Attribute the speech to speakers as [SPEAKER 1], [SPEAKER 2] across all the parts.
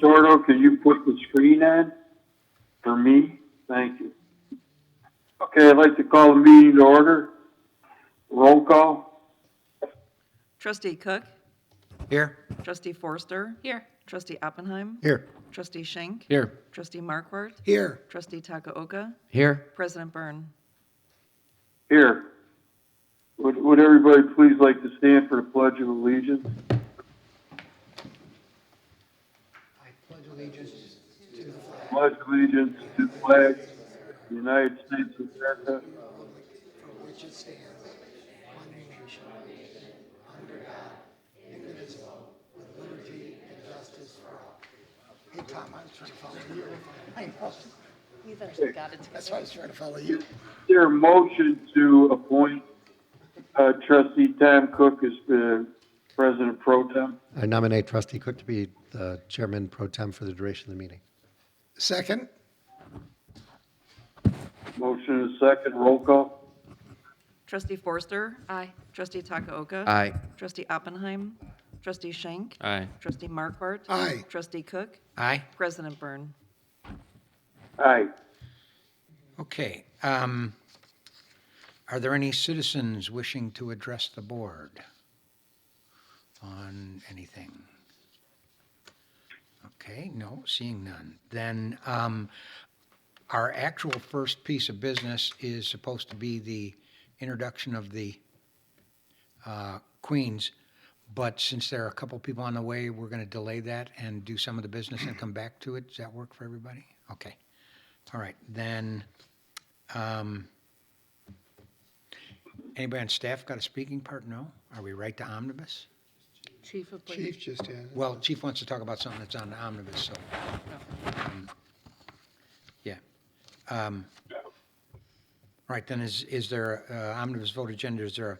[SPEAKER 1] Sordo, can you put the screen on for me? Thank you. Okay, I'd like to call the meeting to order. Roll call.
[SPEAKER 2] Trustee Cook,
[SPEAKER 3] Here.
[SPEAKER 2] Trustee Forster. Here. Trustee Oppenheim.
[SPEAKER 3] Here.
[SPEAKER 2] Trustee Schenk.
[SPEAKER 3] Here.
[SPEAKER 2] Trustee Markwart.
[SPEAKER 3] Here.
[SPEAKER 2] Trustee Takaoka.
[SPEAKER 3] Here.
[SPEAKER 2] President Byrne.
[SPEAKER 1] Here. Would everybody please like to stand for the Pledge of Allegiance?
[SPEAKER 3] I pledge allegiance to the flag
[SPEAKER 1] Pledge allegiance to the flag of the United States of America,
[SPEAKER 3] for which it stands, one nation, under God, indivisible, with liberty and justice for all. Hey, Tom, I was trying to follow you. I know.
[SPEAKER 2] You eventually got it
[SPEAKER 3] That's why I was trying to follow you.
[SPEAKER 1] Is there a motion to appoint Trustee Tom Cook as the President Pro Tem?
[SPEAKER 4] I nominate Trustee Cook to be the Chairman Pro Tem for the duration of the meeting.
[SPEAKER 3] Second.
[SPEAKER 1] Motion is second. Roll call.
[SPEAKER 2] Trustee Forster. Aye. Trustee Takaoka.
[SPEAKER 3] Aye.
[SPEAKER 2] Trustee Oppenheim. Trustee Schenk.
[SPEAKER 5] Aye.
[SPEAKER 2] Trustee Markwart.
[SPEAKER 3] Aye.
[SPEAKER 2] Trustee Cook.
[SPEAKER 3] Aye.
[SPEAKER 2] President Byrne.
[SPEAKER 1] Aye.
[SPEAKER 6] Okay. Are there any citizens wishing to address the board on anything? Okay, no, seeing none. Then our actual first piece of business is supposed to be the introduction of the Queens, but since there are a couple people on the way, we're going to delay that and do some of the business and come back to it. Does that work for everybody? Okay. All right, then, anybody on staff got a speaking part? No? Are we right to omnibus?
[SPEAKER 2] Chief of Police.
[SPEAKER 3] Chief just has.
[SPEAKER 6] Well, Chief wants to talk about something that's on the omnibus, so, yeah. All right, then, is there, omnibus vote agenda, is there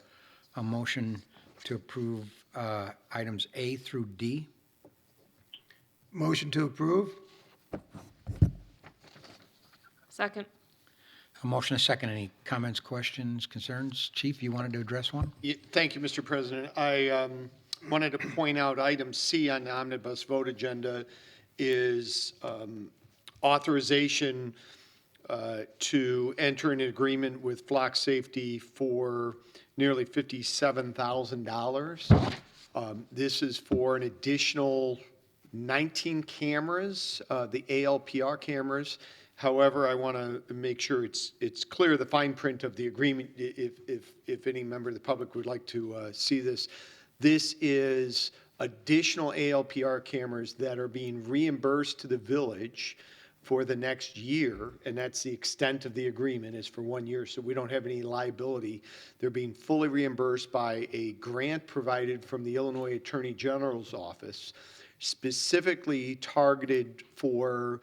[SPEAKER 6] a motion to approve items A through D?
[SPEAKER 3] Motion to approve?
[SPEAKER 2] Second.
[SPEAKER 6] A motion, a second. Any comments, questions, concerns? Chief, you wanted to address one?
[SPEAKER 7] Thank you, Mr. President. I wanted to point out item C on the omnibus vote agenda is authorization to enter an agreement with Flock Safety for nearly $57,000. This is for an additional 19 cameras, the ALPR cameras. However, I want to make sure it's clear, the fine print of the agreement, if any member of the public would like to see this. This is additional ALPR cameras that are being reimbursed to the village for the next year, and that's the extent of the agreement, is for 1 year, so we don't have any liability. They're being fully reimbursed by a grant provided from the Illinois Attorney General's office, specifically targeted for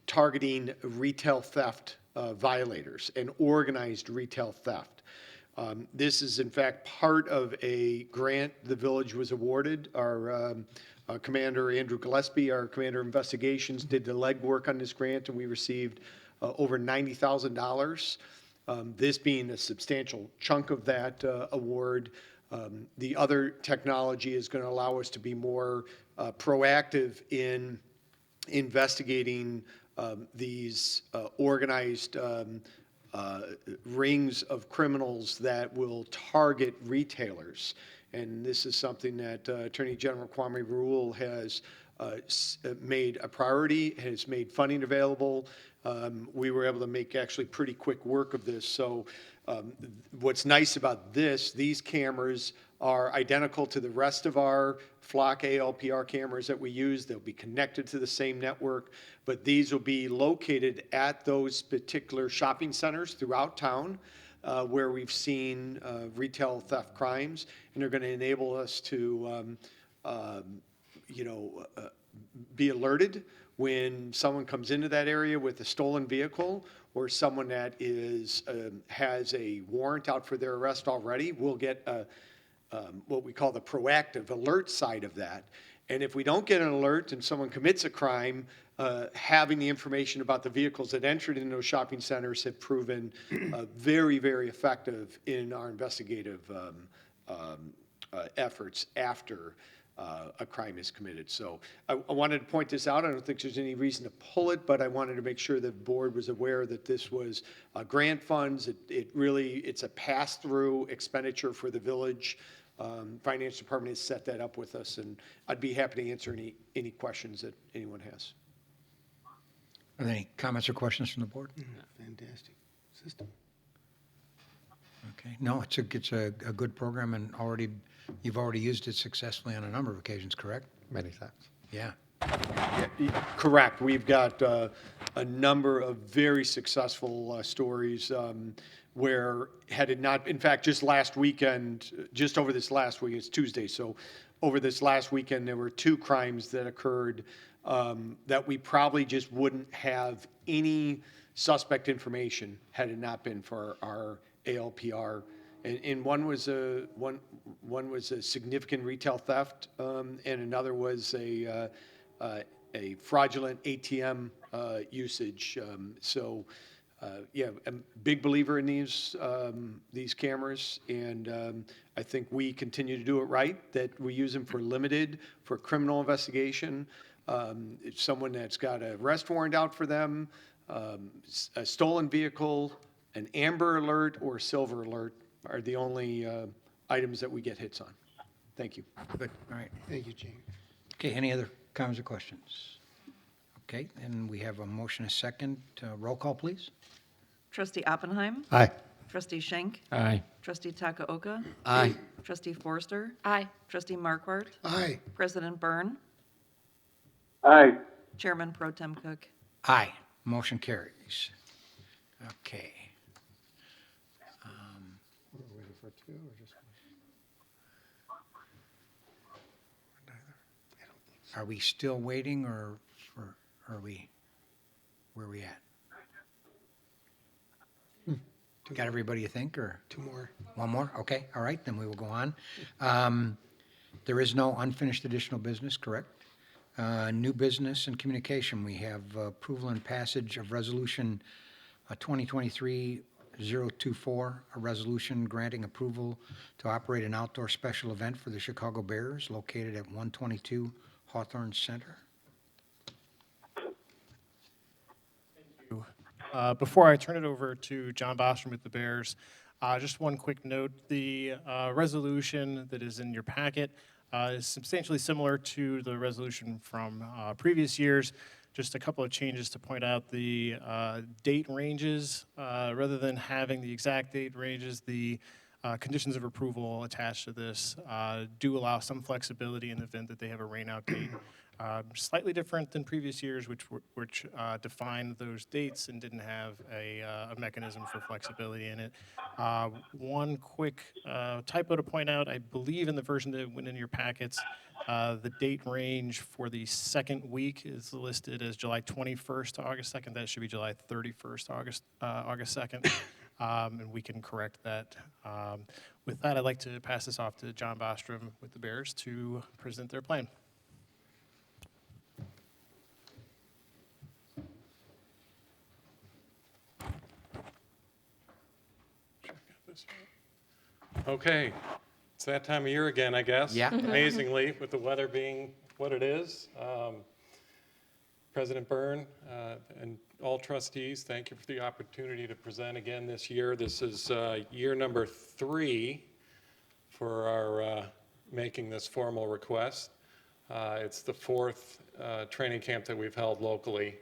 [SPEAKER 7] targeting retail theft violators and organized retail theft. This is in fact part of a grant the village was awarded. Our Commander Andrew Gillespie, our Commander of Investigations, did the legwork on this grant, and we received over $90,000. This being a substantial chunk of that award. The other technology is going to allow us to be more proactive in investigating these organized rings of criminals that will target retailers. And this is something that Attorney General Kwame Rule has made a priority, has made funding available. We were able to make actually pretty quick work of this. So what's nice about these cameras are identical to the rest of our Flock ALPR cameras that we use. They'll be connected to the same network, but these will be located at those particular shopping centers throughout town where we've seen retail theft crimes, and they're going to enable us to, be alerted when someone comes into that area with a stolen vehicle or someone that has a warrant out for their arrest already. We'll get what we call the proactive alert side of that. And if we don't get an alert and someone commits a crime, having the information about the vehicles that entered into those shopping centers have proven very, very effective in our investigative efforts after a crime is committed. So I wanted to point this out. I don't think there's any reason to pull it, but I wanted to make sure the board was aware that this was grant funds. It's a pass-through expenditure for the village. Finance Department has set that up with us, and I'd be happy to answer any questions that anyone has.
[SPEAKER 6] Are there any comments or questions from the board?
[SPEAKER 3] Fantastic system.
[SPEAKER 6] Okay, no, it's a good program, and you've already used it successfully on a number of occasions, correct?
[SPEAKER 4] Many times.
[SPEAKER 6] Yeah.
[SPEAKER 7] Correct. We've got a number of very successful stories where had it not, in fact, just last weekend, just over this last week, it's Tuesday, so over this last weekend, there were 2 crimes that occurred that we probably just wouldn't have any suspect information had it not been for our ALPR. And one was a significant retail theft, and another was a fraudulent ATM usage. Yeah, I'm a big believer in these cameras, and I think we continue to do it right, that we use them for criminal investigation. If someone that's got an arrest warrant out for them, a stolen vehicle, an Amber Alert or Silver Alert are the only items that we get hits on. Thank you.
[SPEAKER 6] Good, all right.
[SPEAKER 3] Thank you, Gene.
[SPEAKER 6] Okay, any other comments or questions? Okay, and we have a motion, a second. Roll call, please.
[SPEAKER 2] Trustee Oppenheim.
[SPEAKER 4] Aye.
[SPEAKER 2] Trustee Schenk.
[SPEAKER 5] Aye.
[SPEAKER 2] Trustee Takaoka.
[SPEAKER 4] Aye.
[SPEAKER 2] Trustee Forster. Aye. Trustee Markwart.
[SPEAKER 3] Aye.
[SPEAKER 2] President Byrne.
[SPEAKER 1] Aye.
[SPEAKER 2] Chairman Pro Tem Cook.
[SPEAKER 6] Aye, motion carries. Okay. Are we still waiting, or are we, where are we at? Got everybody you think, or
[SPEAKER 3] 2 more.
[SPEAKER 6] one more? Okay, all right, then we will go on. There is no unfinished additional business, correct? New business and communication, we have approval and passage of resolution 2023-024, a resolution granting approval to operate an outdoor special event for the Chicago Bears located at 122 Hawthorne Center.
[SPEAKER 8] Before I turn it over to John Bostrom with the Bears, just one quick note. The resolution that is in your packet is substantially similar to the resolution from previous years. Just a couple of changes to point out. The date ranges, rather than having the exact date ranges, the conditions of approval attached to this do allow some flexibility in the event that they have a rainout date. Slightly different than previous years, which defined those dates and didn't have a mechanism for flexibility in it. One quick typo to point out, I believe in the version that went in your packets, the date range for the second week is listed as July 21st to August 2nd. That should be July 31st to August 2nd, and we can correct that. With that, I'd like to pass this off to John Bostrom with the Bears to present their plan.
[SPEAKER 5] Okay, it's that time of year again, I guess.
[SPEAKER 6] Yeah.
[SPEAKER 5] Amazingly, with the weather being what it is. President Byrne and all trustees, thank you for the opportunity to present again this year. This is year number 3 for our making this formal request. It's the 4th training camp that we've held locally,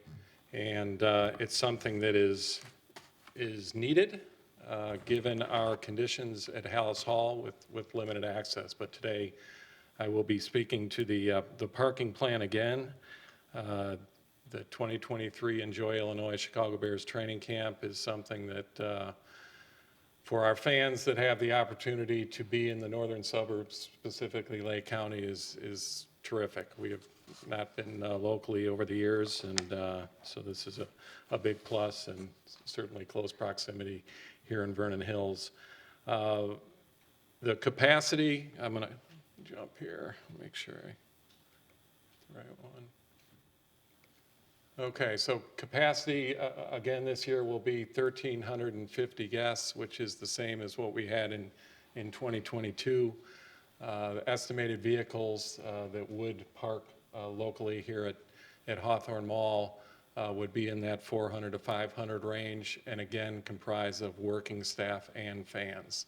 [SPEAKER 5] and it's something that is needed. Given our conditions at Hallis Hall with limited access. But today, I will be speaking to the parking plan again. The 2023 Enjoy Illinois Chicago Bears training camp is something that, for our fans that have the opportunity to be in the northern suburbs, specifically Lake County, is terrific. We have not been locally over the years, and so this is a big plus, and certainly close proximity here in Vernon Hills. The capacity, I'm going to jump here, make sure I get the right one. Okay, so capacity, again, this year will be 1,350 guests, which is the same as what we had in 2022. Estimated vehicles that would park locally here at Hawthorne Mall would be in that 400 to 500 range, and again, comprise of working staff and fans.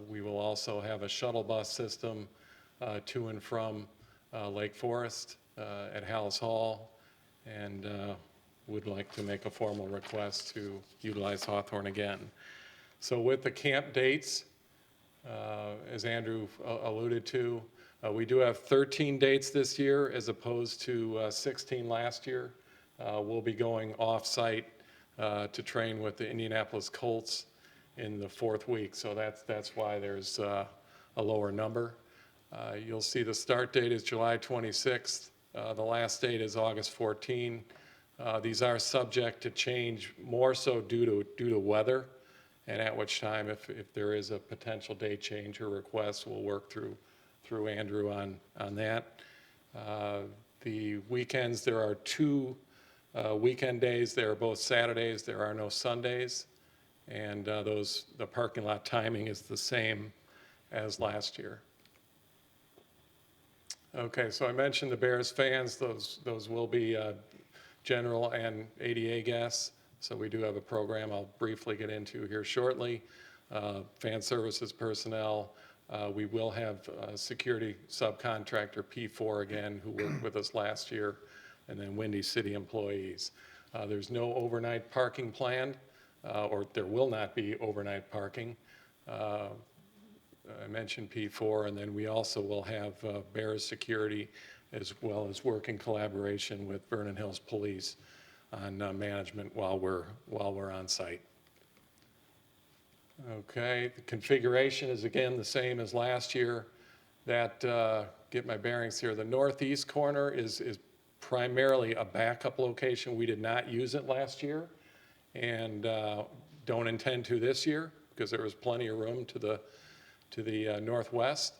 [SPEAKER 5] We will also have a shuttle bus system to and from Lake Forest at Hallis Hall, and would like to make a formal request to utilize Hawthorne again. So with the camp dates, as Andrew alluded to, we do have 13 dates this year as opposed to 16 last year. We'll be going off-site to train with the Indianapolis Colts in the 4th week, so that's why there's a lower number. You'll see the start date is July 26th. The last date is August 14. These are subject to change, more so due to weather, and at which time, if there is a potential date change or request, we'll work through Andrew on that. The weekends, there are 2 weekend days. They are both Saturdays. There are no Sundays, and the parking lot timing is the same as last year. Okay, so I mentioned the Bears fans. Those will be general and ADA guests. So we do have a program I'll briefly get into here shortly. Fan services personnel. We will have security subcontractor P4 again, who worked with us last year, and then Windy City employees. There's no overnight parking planned, or there will not be overnight parking. I mentioned P4, and then we also will have Bears security, as well as work in collaboration with Vernon Hills Police on management while we're on site. Okay, the configuration is again the same as last year. That, get my bearings here, the northeast corner is primarily a backup location. We did not use it last year, and don't intend to this year, because there was plenty of room to the northwest.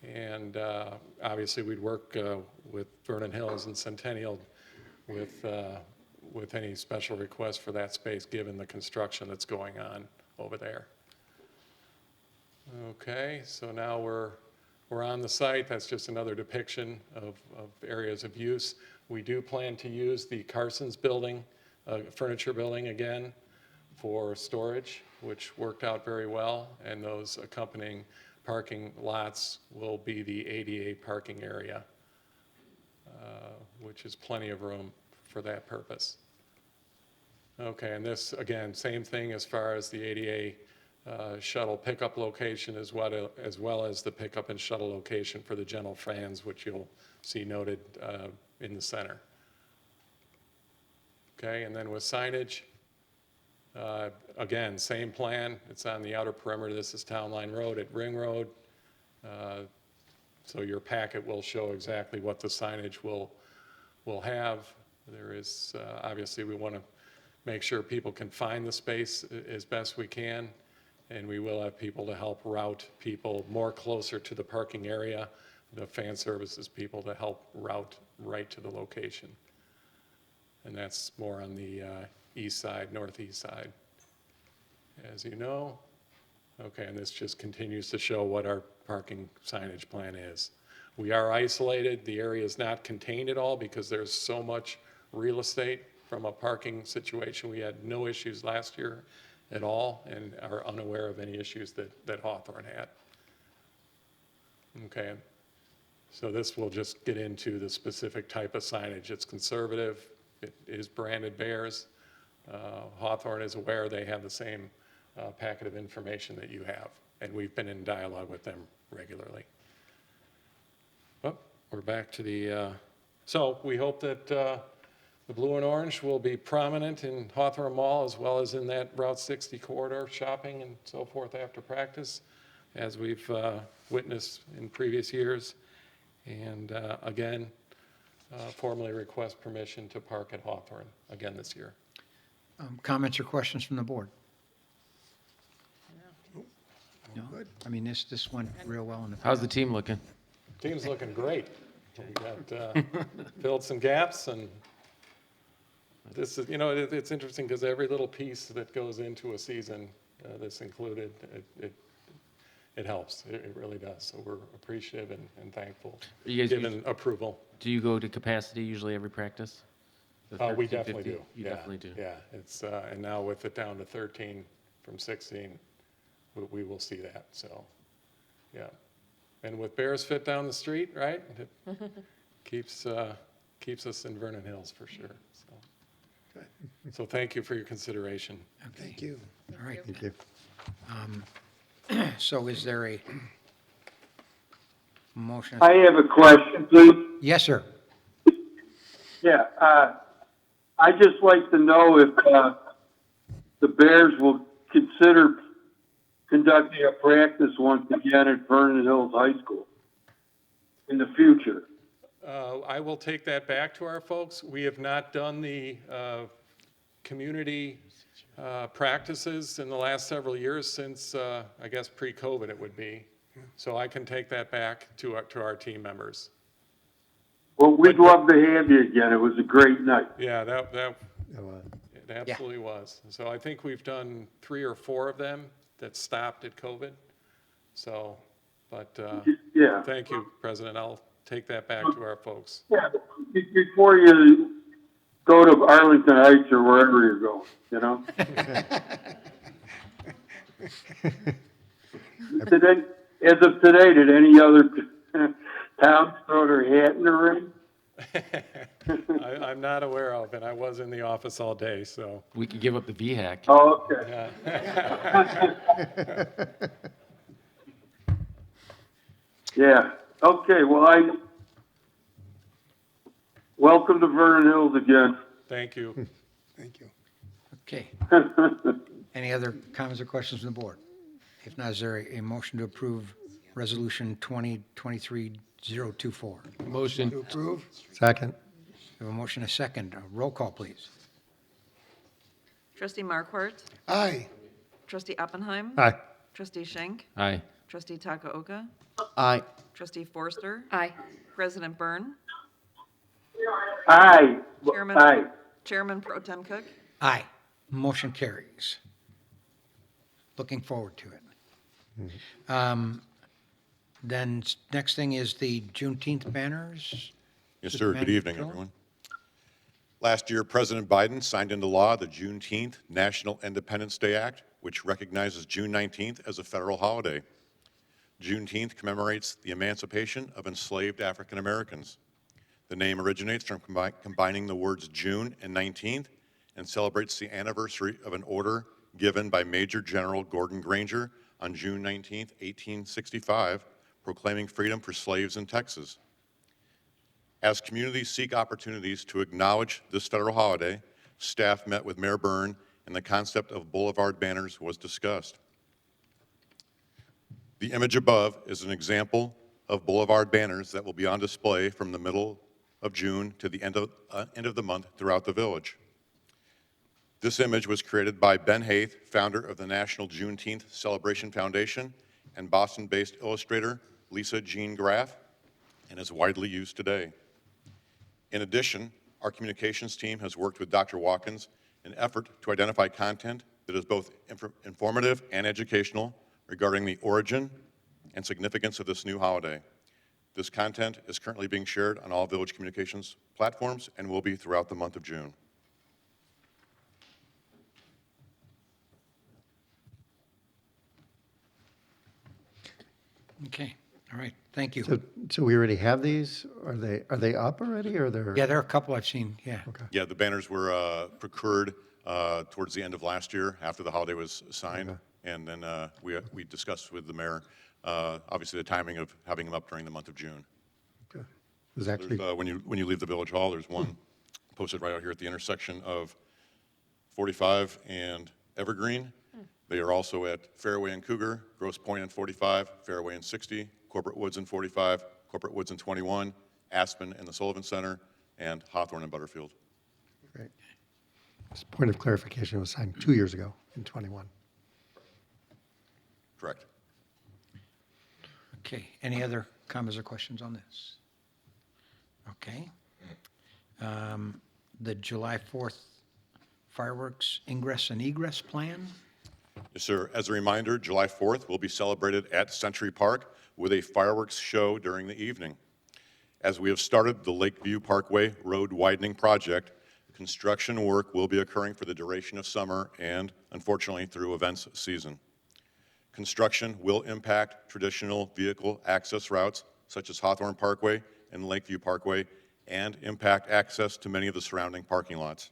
[SPEAKER 5] And obviously we'd work with Vernon Hills and Centennial with any special request for that space, given the construction that's going on over there. Okay, so now we're on the site. That's just another depiction of areas of use. We do plan to use the Carson's building, furniture building again, for storage, which worked out very well, and those accompanying parking lots will be the ADA parking area, which is plenty of room for that purpose. Okay, and this, again, same thing as far as the ADA shuttle pickup location, as well as the pickup and shuttle location for the general fans, which you'll see noted in the center. Okay, and then with signage, again, same plan. It's on the outer perimeter. This is Town Line Road at Ring Road. So your packet will show exactly what the signage will have. There is, obviously, we want to make sure people can find the space as best we can, and we will have people to help route people more closer to the parking area, the fan services people to help route right to the location. And that's more on the east side, northeast side, as you know. Okay, and this just continues to show what our parking signage plan is. We are isolated. The area is not contained at all because there's so much real estate from a parking situation. We had no issues last year at all, and are unaware of any issues that Hawthorne had. Okay, so this will just get into the specific type of signage. It's conservative. It is branded Bears. Hawthorne is aware they have the same packet of information that you have, and we've been in dialogue with them regularly. Well, we're back to the, so we hope that the blue and orange will be prominent in Hawthorne Mall, as well as in that Route 60 corridor, shopping and so forth after practice, as we've witnessed in previous years. And again, formally request permission to park at Hawthorne again this year.
[SPEAKER 6] Comments or questions from the board? No?
[SPEAKER 7] Good.
[SPEAKER 6] I mean, this went real well in the.
[SPEAKER 9] How's the team looking?
[SPEAKER 5] Team's looking great. We got filled some gaps, and this is, you know, it's interesting because every little piece that goes into a season, this included, it helps. It really does. So we're appreciative and thankful,
[SPEAKER 9] You guys
[SPEAKER 5] given approval.
[SPEAKER 9] Do you go to capacity usually every practice? The
[SPEAKER 5] We
[SPEAKER 9] 13,
[SPEAKER 5] definitely
[SPEAKER 9] 15?
[SPEAKER 5] do.
[SPEAKER 9] You
[SPEAKER 5] Yeah,
[SPEAKER 9] definitely do.
[SPEAKER 5] Yeah, it's, and now with it down to 13 from 16, we will see that, so, yeah. And with Bears Fit down the street, right? It keeps us in Vernon Hills for sure, so. So thank you for your consideration.
[SPEAKER 3] Thank you.
[SPEAKER 6] All right.
[SPEAKER 4] Thank you.
[SPEAKER 6] So is there a motion?
[SPEAKER 1] I have a question, please.
[SPEAKER 6] Yes, sir.
[SPEAKER 1] Yeah, I'd just like to know if, the Bears will consider conducting a practice once again at Vernon Hills High School in the future.
[SPEAKER 5] I will take that back to our folks. We have not done the community practices in the last several years since, I guess, pre-COVID it would be. So I can take that back to our team members.
[SPEAKER 1] Well, we'd love to have you again. It was a great night.
[SPEAKER 5] Yeah,
[SPEAKER 4] Oh,
[SPEAKER 5] it absolutely was. So I think we've done 3 or 4 of them that stopped at COVID. So, but
[SPEAKER 1] Yeah.
[SPEAKER 5] thank you, President. I'll take that back to our folks.
[SPEAKER 1] Yeah, before you go to Arlington Heights or wherever you're going, you know? Today, as of today, did any other towns throw their hat in the ring?
[SPEAKER 5] I'm not aware of, and I was in the office all day, so.
[SPEAKER 9] We could give up the VHAC.
[SPEAKER 1] Oh, okay.
[SPEAKER 5] Yeah.
[SPEAKER 1] Yeah, okay, well, welcome to Vernon Hills again.
[SPEAKER 5] Thank you.
[SPEAKER 3] Thank you.
[SPEAKER 6] Okay. Any other comments or questions from the board? If not, is there a motion to approve Resolution 2023-024?
[SPEAKER 9] Motion.
[SPEAKER 3] To approve?
[SPEAKER 4] Second.
[SPEAKER 6] We have a motion, a second. Roll call, please.
[SPEAKER 2] Trustee Markwart,
[SPEAKER 3] Aye.
[SPEAKER 2] Trustee Oppenheim.
[SPEAKER 4] Aye.
[SPEAKER 2] Trustee Schenk.
[SPEAKER 9] Aye.
[SPEAKER 2] Trustee Takaoka.
[SPEAKER 7] Aye.
[SPEAKER 2] Trustee Forster. Aye. President Byrne.
[SPEAKER 1] Aye,
[SPEAKER 2] Chairman,
[SPEAKER 1] aye.
[SPEAKER 2] Chairman Pro Tem Cook.
[SPEAKER 6] Aye. Motion carries. Looking forward to it. Then next thing is the Juneteenth banners.
[SPEAKER 10] Yes,
[SPEAKER 6] Mr.
[SPEAKER 10] sir. Good evening,
[SPEAKER 6] Mandel?
[SPEAKER 10] everyone. Last year, President Biden signed into law the Juneteenth National Independence Day Act, which recognizes June 19th as a federal holiday. Juneteenth commemorates the emancipation of enslaved African Americans. The name originates from combining the words June and 19th and celebrates the anniversary of an order given by Major General Gordon Granger on June 19, 1865, proclaiming freedom for slaves in Texas. As communities seek opportunities to acknowledge this federal holiday, staff met with Mayor Byrne and the concept of boulevard banners was discussed. The image above is an example of boulevard banners that will be on display from the middle of June to the end of the month throughout the village. This image was created by Ben Haith, founder of the National Juneteenth Celebration Foundation, and Boston-based illustrator Lisa Jean Graff, and is widely used today. In addition, our communications team has worked with Dr. Watkins in an effort to identify content that is both informative and educational regarding the origin and significance of this new holiday. This content is currently being shared on all village communications platforms and will be throughout the month of June.
[SPEAKER 6] Okay, all right, thank you.
[SPEAKER 4] So we already have these? Are they up already, or they're?
[SPEAKER 6] Yeah, there are a couple I've seen, yeah.
[SPEAKER 4] Okay.
[SPEAKER 10] Yeah, the banners were procured towards the end of last year after the holiday was signed.
[SPEAKER 4] Okay.
[SPEAKER 10] And then we discussed with the mayor, obviously the timing of having them up during the month of June.
[SPEAKER 4] Okay. There's actually,
[SPEAKER 10] When you leave the village hall, there's one posted right out here at the intersection of 45 and Evergreen. They are also at Fairway and Cougar, Grosse Pointe and 45, Fairway and 60, Corporate Woods and 45, Corporate Woods and 21, Aspen and the Sullivan Center, and Hawthorne and Butterfield.
[SPEAKER 4] great. Just point of clarification, it was signed 2 years ago in '21.
[SPEAKER 10] Correct.
[SPEAKER 6] Okay, any other comments or questions on this? Okay. The July 4th fireworks ingress and egress plan?
[SPEAKER 10] Yes, sir. As a reminder, July 4th will be celebrated at Century Park with a fireworks show during the evening. As we have started the Lakeview Parkway Road Widening Project, construction work will be occurring for the duration of summer and, unfortunately, through events season. Construction will impact traditional vehicle access routes such as Hawthorne Parkway and Lakeview Parkway and impact access to many of the surrounding parking lots.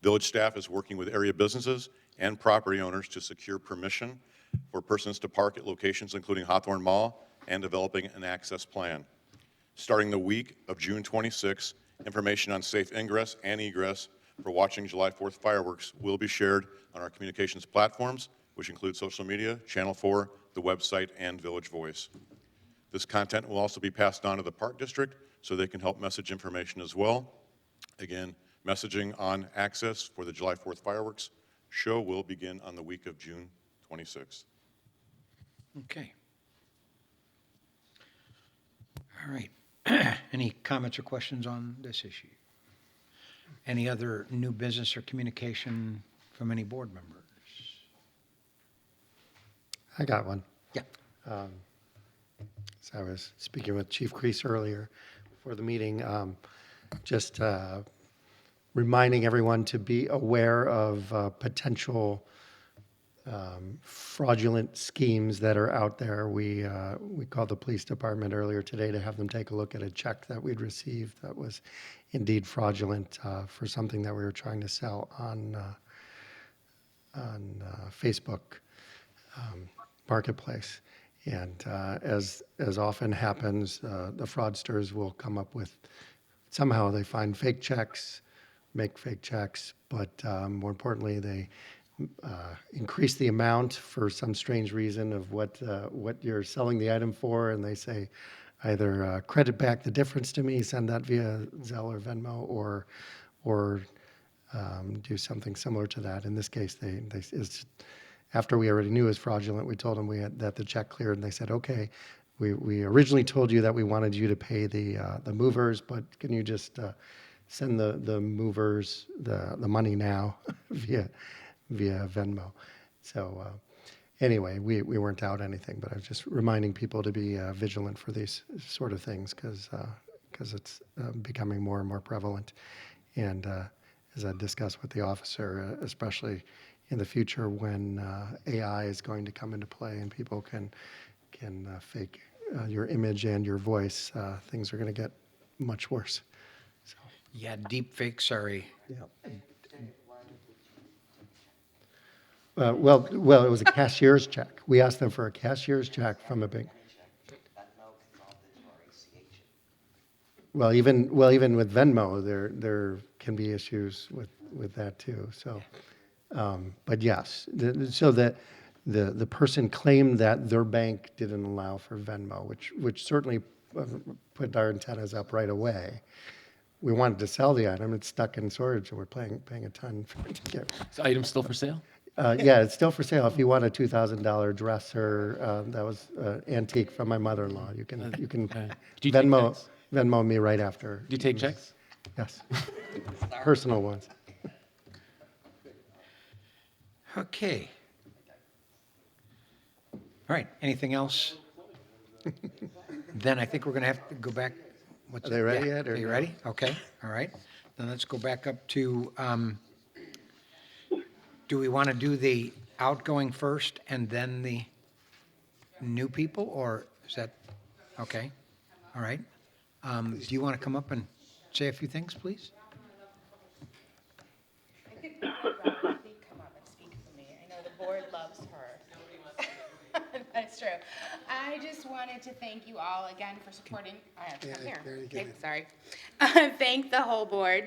[SPEAKER 10] Village staff is working with area businesses and property owners to secure permission for persons to park at locations including Hawthorne Mall and developing an access plan. Starting the week of June 26, information on safe ingress and egress for watching July 4th fireworks will be shared on our communications platforms, which include social media, Channel 4, the website, and Village Voice. This content will also be passed on to the Park District so they can help message information as well. Again, messaging on access for the July 4th fireworks show will begin on the week of June 26th.
[SPEAKER 6] Okay. All right. Any comments or questions on this issue? Any other new business or communication from any board members?
[SPEAKER 4] I got one.
[SPEAKER 6] Yeah.
[SPEAKER 4] So I was speaking with Chief Crease earlier before the meeting, just reminding everyone to be aware of potential fraudulent schemes that are out there. We called the police department earlier today to have them take a look at a check that we'd received that was indeed fraudulent for something that we were trying to sell on Facebook Marketplace. And as often happens, the fraudsters will come up with, somehow they find fake checks, make fake checks, but more importantly, they increase the amount for some strange reason of what you're selling the item for, and they say either credit back the difference to me, send that via Zelle or Venmo, or do something similar to that. In this case, after we already knew it was fraudulent, we told them that the check cleared, and they said, okay, we originally told you that we wanted you to pay the movers, but can you just send the movers the money now via Venmo? So anyway, we weren't out anything, but I was just reminding people to be vigilant for these sort of things because it's becoming more and more prevalent. And as I discussed with the officer, especially in the future when AI is going to come into play and people can fake your image and your voice, things are going to get much worse. So.
[SPEAKER 6] Yeah, deep fakes are
[SPEAKER 4] well, it was a cashier's check. We asked them for a cashier's check from a bank. Well, even with Venmo, there can be issues with that too. So, but yes, so that the person claimed that their bank didn't allow for Venmo, which certainly put our antennas up right away. We wanted to sell the item. It's stuck in storage, and we're paying a ton for it to get.
[SPEAKER 9] Is the item still for sale?
[SPEAKER 4] Yeah, it's still for sale. If you want a $2,000 dresser, that was antique from my mother-in-law. You can
[SPEAKER 9] Do you take
[SPEAKER 4] Venmo me right after.
[SPEAKER 9] Do you take checks?
[SPEAKER 4] Yes, personal ones.
[SPEAKER 6] Okay. All right, anything else? Then I think we're going to have to go back.
[SPEAKER 4] Are they ready yet, or
[SPEAKER 6] Are you
[SPEAKER 4] no?
[SPEAKER 6] ready? Okay, all right. Then let's go back up to, do we want to do the outgoing first and then the new people, or is that, okay, all right. Do you want to come up and say a few things, please?
[SPEAKER 11] I think Robbie come up and speak for me. I know the board loves her. That's true. I just wanted to thank you all again for supporting. I have to come here. Okay, sorry. Thank the whole board.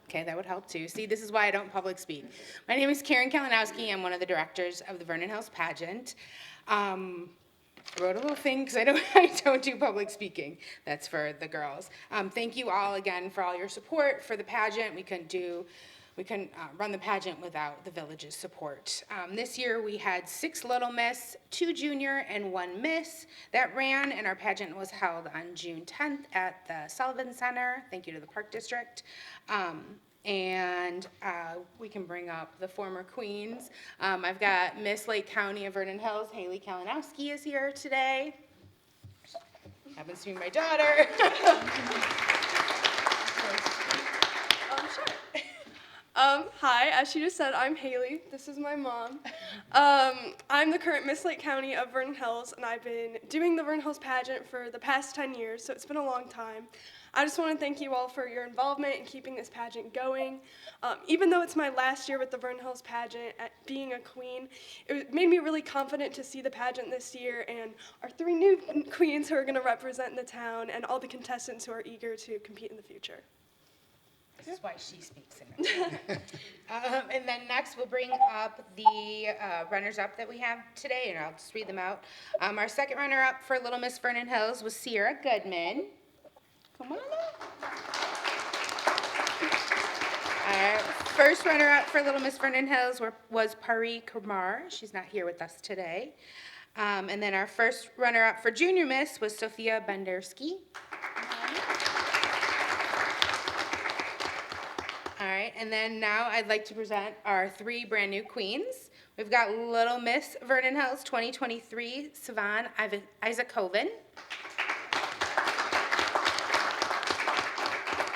[SPEAKER 11] Okay, that would help too. See, this is why I don't public speak. My name is Karen Kalinowski. I'm one of the directors of the Vernon Hills pageant. I wrote a little thing because I don't do public speaking. That's for the girls. Thank you all again for all your support for the pageant. We we couldn't run the pageant without the village's support. This year, we had 6 Little Miss, 2 Junior, and 1 Miss that ran, and our pageant was held on June 10th at the Sullivan Center. Thank you to the Park District. And we can bring up the former queens. I've got Miss Lake County of Vernon Hills, Haley Kalinowski is here today. Happens to be my daughter.
[SPEAKER 12] Sure. Hi, as she just said, I'm Haley. This is my mom. I'm the current Miss Lake County of Vernon Hills, and I've been doing the Vernon Hills pageant for the past 10 years, so it's been a long time. I just want to thank you all for your involvement in keeping this pageant going. Even though it's my last year with the Vernon Hills pageant at being a queen, it made me really confident to see the pageant this year and our 3 new queens who are going to represent the town and all the contestants who are eager to compete in the future.
[SPEAKER 11] This is why she speaks in it. And then next, we'll bring up the runners-up that we have today, and I'll just read them out. Our second runner-up for Little Miss Vernon Hills was Sierra Goodman. Come on up. Our first runner-up for Little Miss Vernon Hills was Pari Kumar. She's not here with us today. And then our first runner-up for Junior Miss was Sophia Bendersky. All right, and then now I'd like to present our 3 brand new queens. We've got Little Miss Vernon Hills 2023, Savan Isaacovin.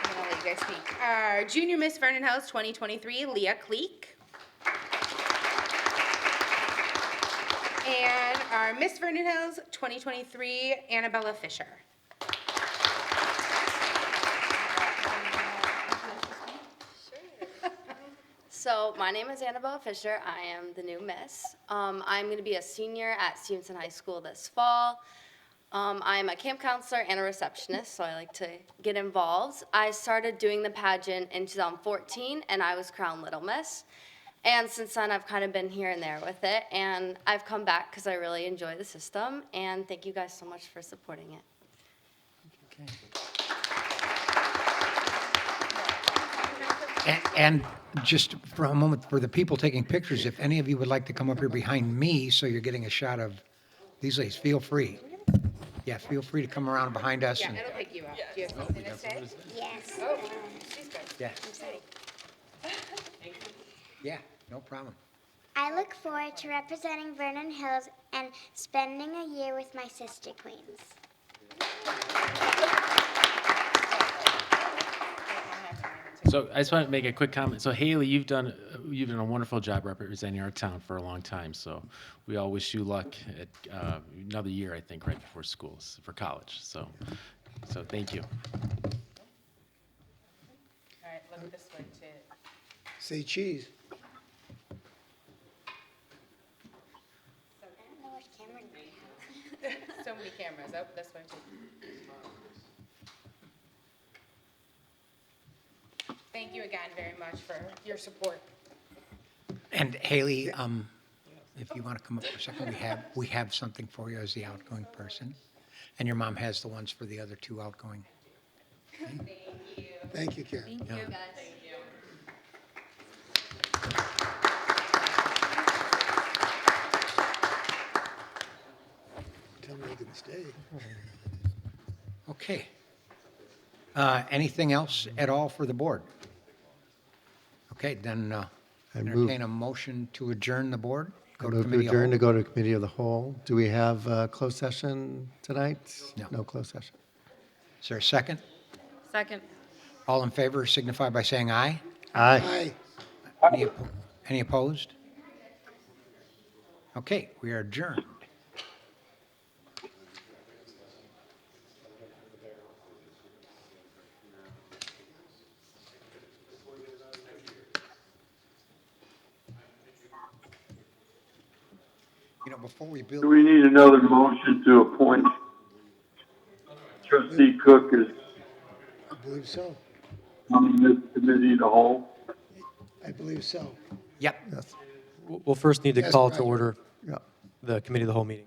[SPEAKER 11] I'm gonna let you guys speak. Our Junior Miss Vernon Hills 2023, Leah Cleek. And our Miss Vernon Hills 2023, Annabella Fisher.
[SPEAKER 13] So my name is Annabelle Fisher. I am the new Miss. I'm going to be a senior at Stevenson High School this fall. I'm a camp counselor and a receptionist, so I like to get involved. I started doing the pageant in 2014, and I was crowned Little Miss. And since then, I've kind of been here and there with it, and I've come back because I really enjoy the system, and thank you guys so much for supporting it.
[SPEAKER 6] And just for a moment, for the people taking pictures, if any of you would like to come up here behind me so you're getting a shot of these ladies, feel free. Yeah, feel free to come around behind us.
[SPEAKER 11] Yeah,
[SPEAKER 6] and-
[SPEAKER 11] it'll pick you up. Do you have something to say?
[SPEAKER 14] Yes.
[SPEAKER 11] Oh, she's good.
[SPEAKER 6] Yeah,
[SPEAKER 11] I'm saying.
[SPEAKER 6] yeah, no problem.
[SPEAKER 14] I look forward to representing Vernon Hills and spending a year with my sister queens.
[SPEAKER 9] So I just want to make a quick comment. So Haley, you've done a wonderful job representing our town for a long time. So we all wish you luck at another year, I think, right before schools for college. So thank you.
[SPEAKER 11] All right, look this way too.
[SPEAKER 3] Say cheese.
[SPEAKER 14] I don't know which camera we have.
[SPEAKER 11] So many cameras. Oh, this way too. Thank you again very much for your support.
[SPEAKER 6] And Haley, if you want to come up for a second, we have something for you as the outgoing person. And your mom has the ones for the other 2 outgoing.
[SPEAKER 3] Thank you, Karen.
[SPEAKER 13] Thank you, guys.
[SPEAKER 3] Tell me I can stay.
[SPEAKER 6] Okay. Anything else at all for the board? Okay, then
[SPEAKER 4] I move-
[SPEAKER 6] entertain a motion to adjourn the board. Go to
[SPEAKER 4] Move to
[SPEAKER 6] committee of
[SPEAKER 4] adjourn to
[SPEAKER 6] whole.
[SPEAKER 4] go to committee of the whole. Do we have a closed session tonight?
[SPEAKER 6] No.
[SPEAKER 4] No closed session.
[SPEAKER 6] Is there a second?
[SPEAKER 2] Second.
[SPEAKER 6] All in favor signify by saying aye.
[SPEAKER 4] Aye.
[SPEAKER 3] Aye.
[SPEAKER 6] Any opposed? Okay, we are adjourned. You know, before we build.
[SPEAKER 1] Do we need another motion to appoint trustee Cook as
[SPEAKER 3] I believe so.
[SPEAKER 1] on this committee of the whole?
[SPEAKER 3] I believe so.
[SPEAKER 6] Yep.
[SPEAKER 4] Yes.
[SPEAKER 15] We'll first need to
[SPEAKER 3] Yes,
[SPEAKER 15] call to
[SPEAKER 3] Roger.
[SPEAKER 15] order
[SPEAKER 4] Yeah.
[SPEAKER 15] the committee of the whole meeting.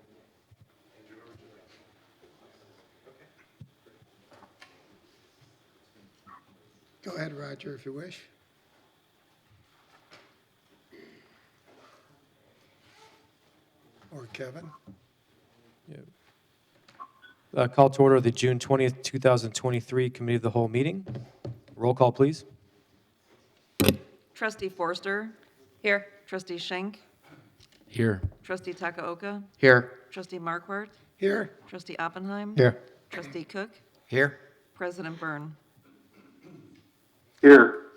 [SPEAKER 3] Go ahead, Roger, if you wish. Or Kevin?
[SPEAKER 15] Call to order the June 20th, 2023 Committee of the Whole meeting. Roll call, please.
[SPEAKER 2] Trustee Forster.
[SPEAKER 13] Here.
[SPEAKER 2] Trustee Schenk.
[SPEAKER 9] Here.
[SPEAKER 2] Trustee Takaoka.
[SPEAKER 6] Here.
[SPEAKER 2] Trustee Markwart.
[SPEAKER 3] Here?
[SPEAKER 2] Trustee Oppenheim.
[SPEAKER 4] Here.
[SPEAKER 2] Trustee Cook.
[SPEAKER 6] Here.
[SPEAKER 2] President Byrne.
[SPEAKER 1] Here.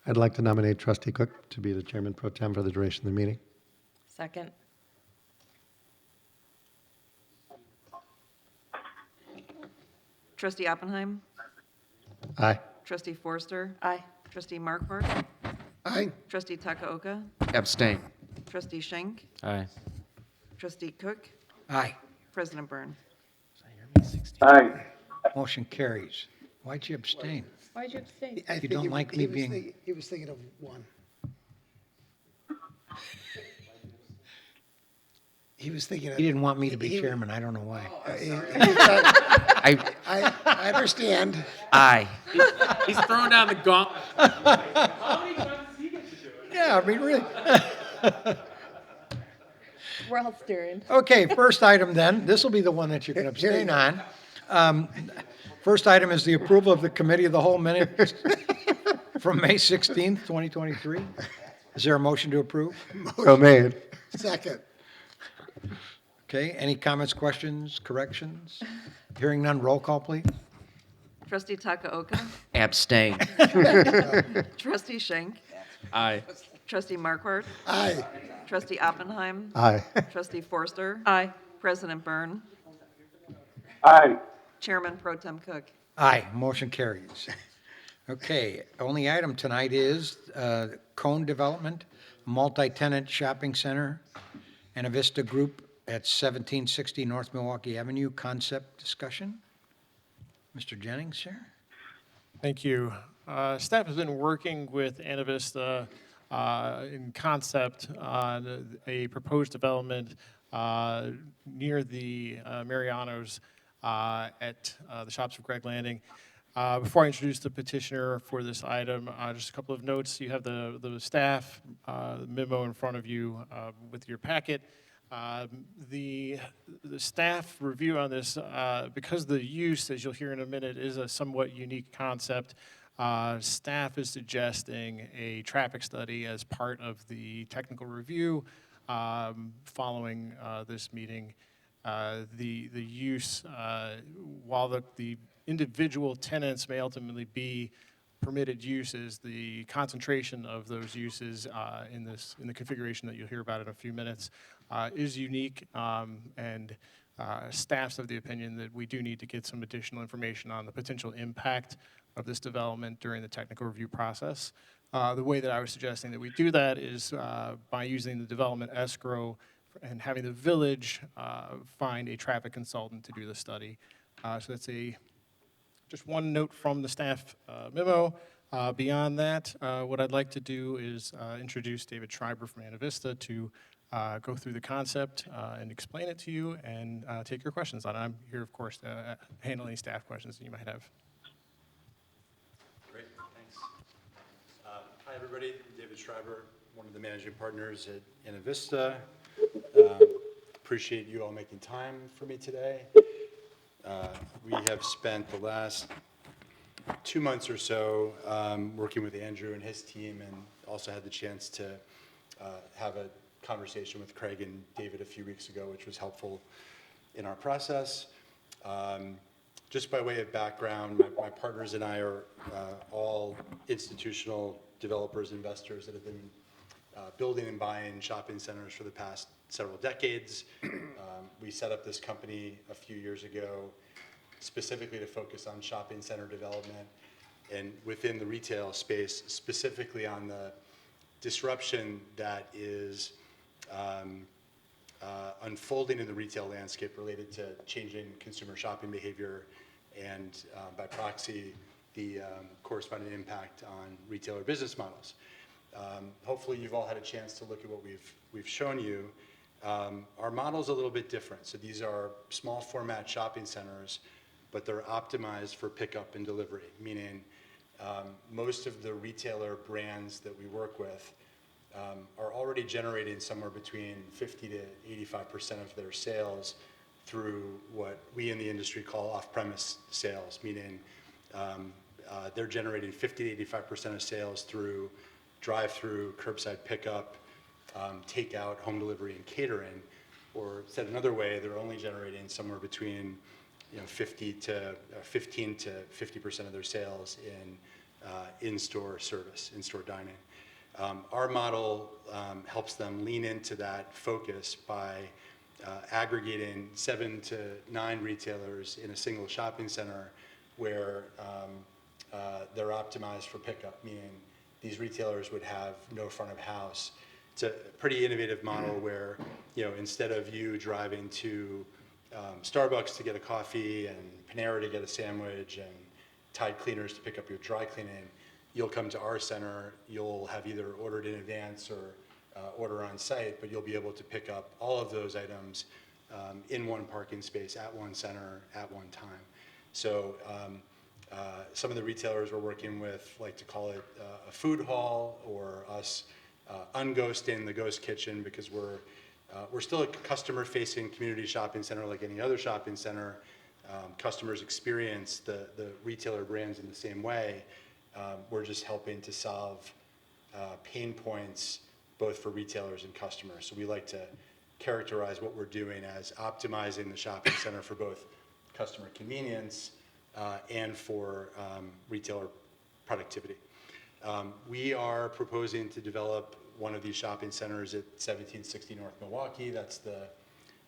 [SPEAKER 4] I'd like to nominate Trustee Cook to be the chairman pro tem for the duration of the meeting.
[SPEAKER 13] Second.
[SPEAKER 2] Trustee Oppenheim.
[SPEAKER 4] Aye.
[SPEAKER 2] Trustee Forster.
[SPEAKER 13] Aye.
[SPEAKER 2] Trustee Markwart.
[SPEAKER 3] Aye.
[SPEAKER 2] Trustee Takaoka.
[SPEAKER 6] Abstain.
[SPEAKER 2] Trustee Schenk.
[SPEAKER 9] Aye.
[SPEAKER 2] Trustee Cook.
[SPEAKER 6] Aye.
[SPEAKER 2] President Byrne.
[SPEAKER 1] Aye.
[SPEAKER 6] Motion carries. Why'd you abstain?
[SPEAKER 13] Why'd you abstain?
[SPEAKER 3] I
[SPEAKER 6] You
[SPEAKER 3] think
[SPEAKER 6] don't
[SPEAKER 3] he-
[SPEAKER 6] like
[SPEAKER 3] he
[SPEAKER 6] me
[SPEAKER 3] was
[SPEAKER 6] being-
[SPEAKER 3] thinking- He was thinking of one. He was thinking of.
[SPEAKER 6] He didn't want me to be
[SPEAKER 3] he-
[SPEAKER 6] chairman, I don't know why.
[SPEAKER 3] I understand.
[SPEAKER 6] Aye.
[SPEAKER 9] He's throwing down the gauntlet.
[SPEAKER 6] Yeah, I mean, really.
[SPEAKER 13] We're all staring.
[SPEAKER 6] Okay, first item then, this will be the one that you can abstain on. First item is the approval of the Committee of the Whole minutes from May 16th, 2023. Is there a motion to approve?
[SPEAKER 4] So made.
[SPEAKER 3] Second.
[SPEAKER 6] Okay, any comments, questions, corrections? Hearing none, roll call, please.
[SPEAKER 2] Trustee Takaoka.
[SPEAKER 6] Abstain.
[SPEAKER 2] Trustee Schenk.
[SPEAKER 9] Aye.
[SPEAKER 2] Trustee Markwart.
[SPEAKER 3] Aye.
[SPEAKER 2] Trustee Oppenheim.
[SPEAKER 4] Aye.
[SPEAKER 2] Trustee Forster. Aye. President Byrne.
[SPEAKER 1] Aye.
[SPEAKER 2] Chairman Pro Tem Cook.
[SPEAKER 6] Aye, motion carries. Okay, only item tonight is Cone Development, multi-tenant shopping center, and a Vista Group at 1760 North Milwaukee Avenue, concept discussion. Mr. Jennings here?
[SPEAKER 8] Thank you. Staff has been working with Anavista in concept on a proposed development near the Marianos at the shops of Greg Landing. Before I introduce the petitioner for this item, just a couple of notes. You have the staff memo in front of you with your packet. The staff review on this, because the use, as you'll hear in a minute, is a somewhat unique concept, staff is suggesting a traffic study as part of the technical review following this meeting. The use, while the individual tenants may ultimately be permitted uses, the concentration of those uses in the configuration that you'll hear about in a few minutes is unique, and staff's of the opinion that we do need to get some additional information on the potential impact of this development during the technical review process. The way that I was suggesting that we do that is by using the development escrow and having the village find a traffic consultant to do the study. So that's just one note from the staff memo. Beyond that, what I'd like to do is introduce David Schreiber from Anavista to go through the concept and explain it to you and take your questions on it. I'm here, of course, to handle any staff questions that you might have.
[SPEAKER 16] Great, thanks. Hi, everybody. I'm David Schreiber, one of the managing partners at Anavista. Appreciate you all making time for me today. We have spent the last 2 months or so working with Andrew and his team, and also had the chance to have a conversation with Craig and David a few weeks ago, which was helpful in our process. Just by way of background, my partners and I are all institutional developers, investors that have been building and buying shopping centers for the past several decades. We set up this company a few years ago specifically to focus on shopping center development and within the retail space, specifically on the disruption that is unfolding in the retail landscape related to changing consumer shopping behavior and by proxy, the corresponding impact on retailer business models. Hopefully you've all had a chance to look at what we've shown you. Our model's a little bit different. So these are small format shopping centers, but they're optimized for pickup and delivery, meaning most of the retailer brands that we work with are already generating somewhere between 50 to 85% of their sales through what we in the industry call off-premise sales, meaning they're generating 50 to 85% of sales through drive-through, curbside pickup, takeout, home delivery, and catering. Or said another way, they're only generating somewhere between 15 to 50% of their sales in in-store service, in-store dining. Our model helps them lean into that focus by aggregating 7 to 9 retailers in a single shopping center where they're optimized for pickup, meaning these retailers would have no front of house. It's a pretty innovative model where, instead of you driving to Starbucks to get a coffee and Panera to get a sandwich and Tide Cleaners to pick up your dry cleaning, you'll come to our center, you'll have either ordered in advance or order on site, but you'll be able to pick up all of those items in one parking space at one center at one time. So some of the retailers we're working with like to call it a food hall, or us unghosting the ghost kitchen, because we're still a customer-facing community shopping center like any other shopping center. Customers experience the retailer brands in the same way. We're just helping to solve pain points both for retailers and customers. So we like to characterize what we're doing as optimizing the shopping center for both customer convenience and for retailer productivity. We are proposing to develop one of these shopping centers at 1760 North Milwaukee. That's the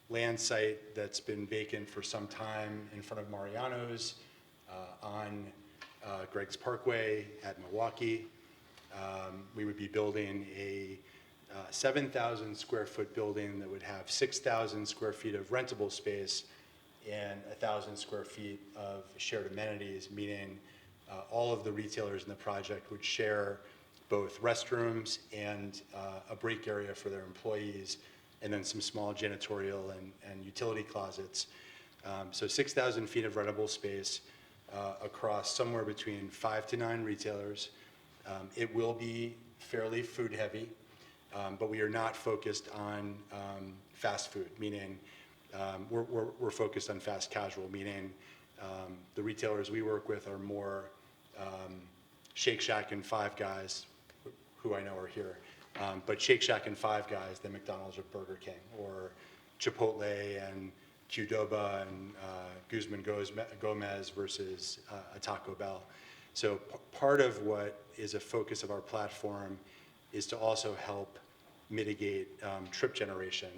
[SPEAKER 16] land site that's been vacant for some time in front of Mariano's on Greg's Parkway at Milwaukee. We would be building a 7,000 square foot building that would have 6,000 square feet of rentable space and 1,000 square feet of shared amenities, meaning all of the retailers in the project would share both restrooms and a break area for their employees, and then some small janitorial and utility closets. So 6,000 feet of rentable space across somewhere between 5 to 9 retailers. It will be fairly food heavy, but we are not focused on fast food, meaning we're focused on fast casual, meaning the retailers we work with are more Shake Shack and Five Guys, who I know are here, but Shake Shack and Five Guys than McDonald's or Burger King, or Chipotle and Qdoba and Guzman Gomez versus a Taco Bell. So part of what is a focus of our platform is to also help mitigate trip generation,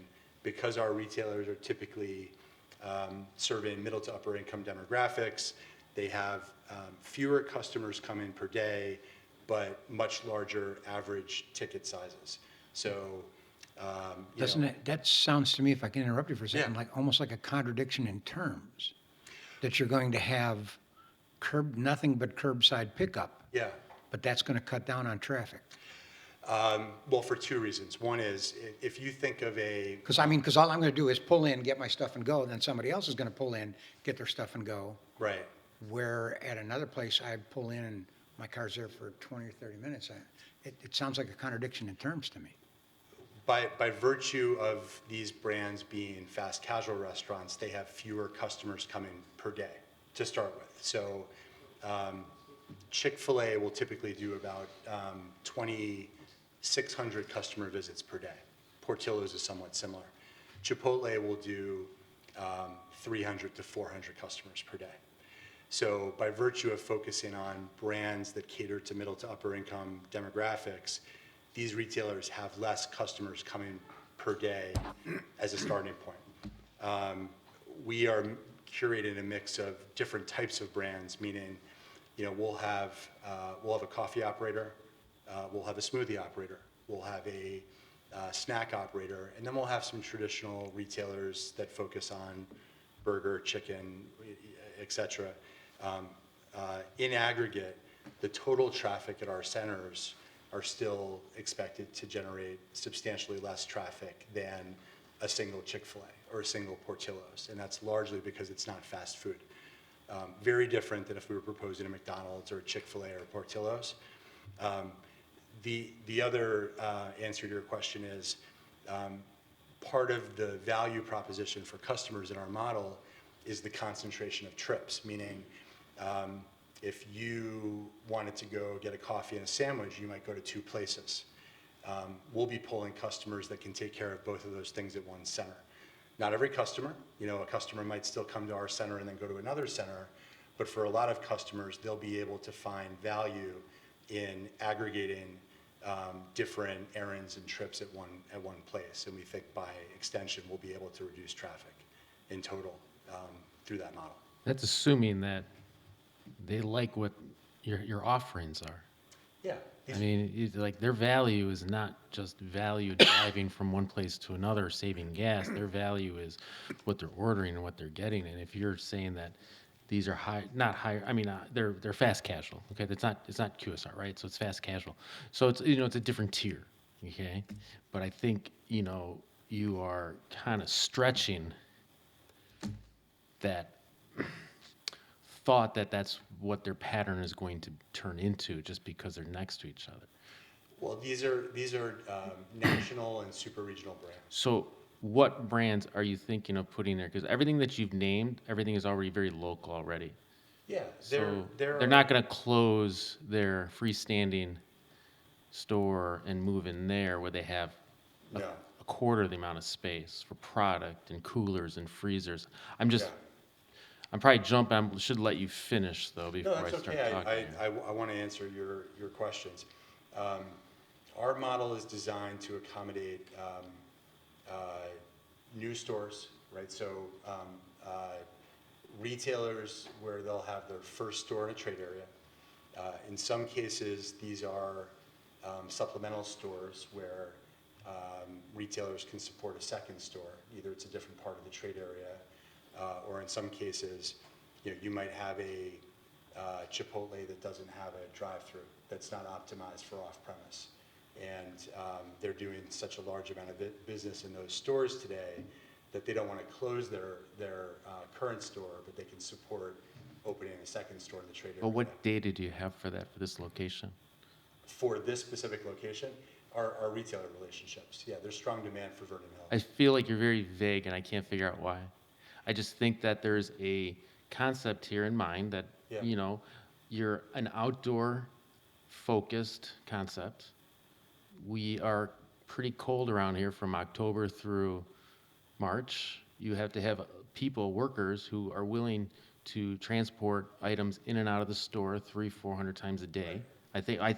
[SPEAKER 16] because our retailers are typically serving middle to upper income demographics. They have fewer customers come in per day, but much larger average ticket sizes. So,
[SPEAKER 6] that sounds to me, if I can interrupt you for a second, like almost like a contradiction in terms, that you're going to have nothing but curbside pickup.
[SPEAKER 16] Yeah.
[SPEAKER 6] But that's going to cut down on traffic.
[SPEAKER 16] Well, for 2 reasons. One is, if you think of
[SPEAKER 6] Because all I'm going to do is pull in, get my stuff and go, then somebody else is going to pull in, get their stuff and go.
[SPEAKER 16] Right.
[SPEAKER 6] Where at another place, I pull in and my car's there for 20 or 30 minutes. It sounds like a contradiction in terms to me.
[SPEAKER 16] By virtue of these brands being fast casual restaurants, they have fewer customers coming per day to start with. So Chick-fil-A will typically do about 2,600 customer visits per day. Portillo's is somewhat similar. Chipotle will do 300 to 400 customers per day. So by virtue of focusing on brands that cater to middle to upper income demographics, these retailers have less customers coming per day as a starting point. We are curating a mix of different types of brands, meaning, we'll have a coffee operator, we'll have a smoothie operator, we'll have a snack operator, and then we'll have some traditional retailers that focus on burger, chicken, et cetera. In aggregate, the total traffic at our centers are still expected to generate substantially less traffic than a single Chick-fil-A or a single Portillo's, and that's largely because it's not fast food. Very different than if we were proposing a McDonald's or a Chick-fil-A or Portillo's. The other answer to your question is part of the value proposition for customers in our model is the concentration of trips, meaning if you wanted to go get a coffee and a sandwich, you might go to 2 places. We'll be pulling customers that can take care of both of those things at one center. Not every customer, a customer might still come to our center and then go to another center, but for a lot of customers, they'll be able to find value in aggregating different errands and trips at one place. And we think by extension, we'll be able to reduce traffic in total through that model.
[SPEAKER 9] That's assuming that they like what your offerings are.
[SPEAKER 16] Yeah.
[SPEAKER 9] I mean, like their value is not just value driving from one place to another, saving gas. Their value is what they're ordering and what they're getting. And if you're saying that these are not high, I mean, they're fast casual. Okay, it's not QSR, right? So it's fast casual. So it's it's a different tier. Okay, but I think you are kind of stretching that thought that that's what their pattern is going to turn into just because they're next to each other.
[SPEAKER 16] Well, these are national and super regional brands.
[SPEAKER 9] So what brands are you thinking of putting there? Because everything that you've named, everything is already very local already.
[SPEAKER 16] Yeah,
[SPEAKER 9] So they're not going to close their freestanding store and move in there where they have a quarter of the amount of space for product and coolers and freezers. I'm probably jumping. I should let you finish, though, before I start talking.
[SPEAKER 16] I want to answer your questions. Our model is designed to accommodate new stores, right? So retailers where they'll have their first store in a trade area. In some cases, these are supplemental stores where retailers can support a second store. Either it's a different part of the trade area, or in some cases, you might have a Chipotle that doesn't have a drive-through, that's not optimized for off-premise. And they're doing such a large amount of business in those stores today that they don't want to close their current store, but they can support opening a second store in the trade area.
[SPEAKER 9] But what data do you have for that, for this location?
[SPEAKER 16] For this specific location, our retailer relationships. Yeah, there's strong demand for Vernon Hills.
[SPEAKER 9] I feel like you're very vague, and I can't figure out why. I just think that there's a concept here in mind that, you're an outdoor-focused concept. We are pretty cold around here from October through March. You have to have people, workers, who are willing to transport items in and out of the store 300-400 times a day. Right. I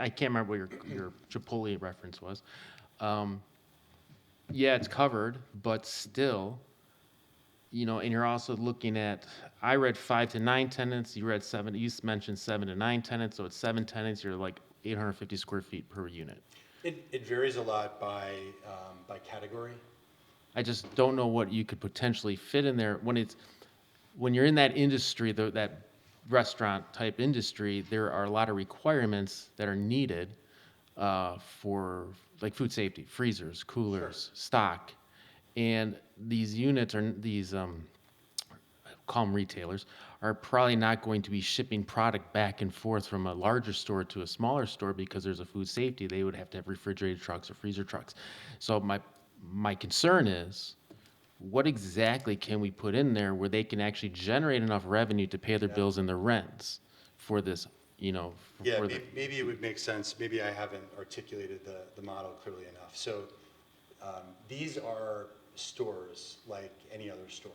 [SPEAKER 9] can't remember what your Chipotle reference was. Yeah, it's covered, but still, and you're also looking at, I read 5 to 9 tenants, you read 7, you mentioned 7 to 9 tenants, so it's 7 tenants, you're like 850 square feet per unit.
[SPEAKER 16] It varies a lot by category.
[SPEAKER 9] I just don't know what you could potentially fit in there. When you're in that industry, that restaurant type industry, there are a lot of requirements that are needed for like food safety, freezers, coolers, stock. And these units are call them retailers, are probably not going to be shipping product back and forth from a larger store to a smaller store because there's a food safety. They would have to have refrigerated trucks or freezer trucks. So my concern is, what exactly can we put in there where they can actually generate enough revenue to pay their bills and their rents for this,
[SPEAKER 16] Maybe it would make sense. Maybe I haven't articulated the model clearly enough. So these are stores like any other store.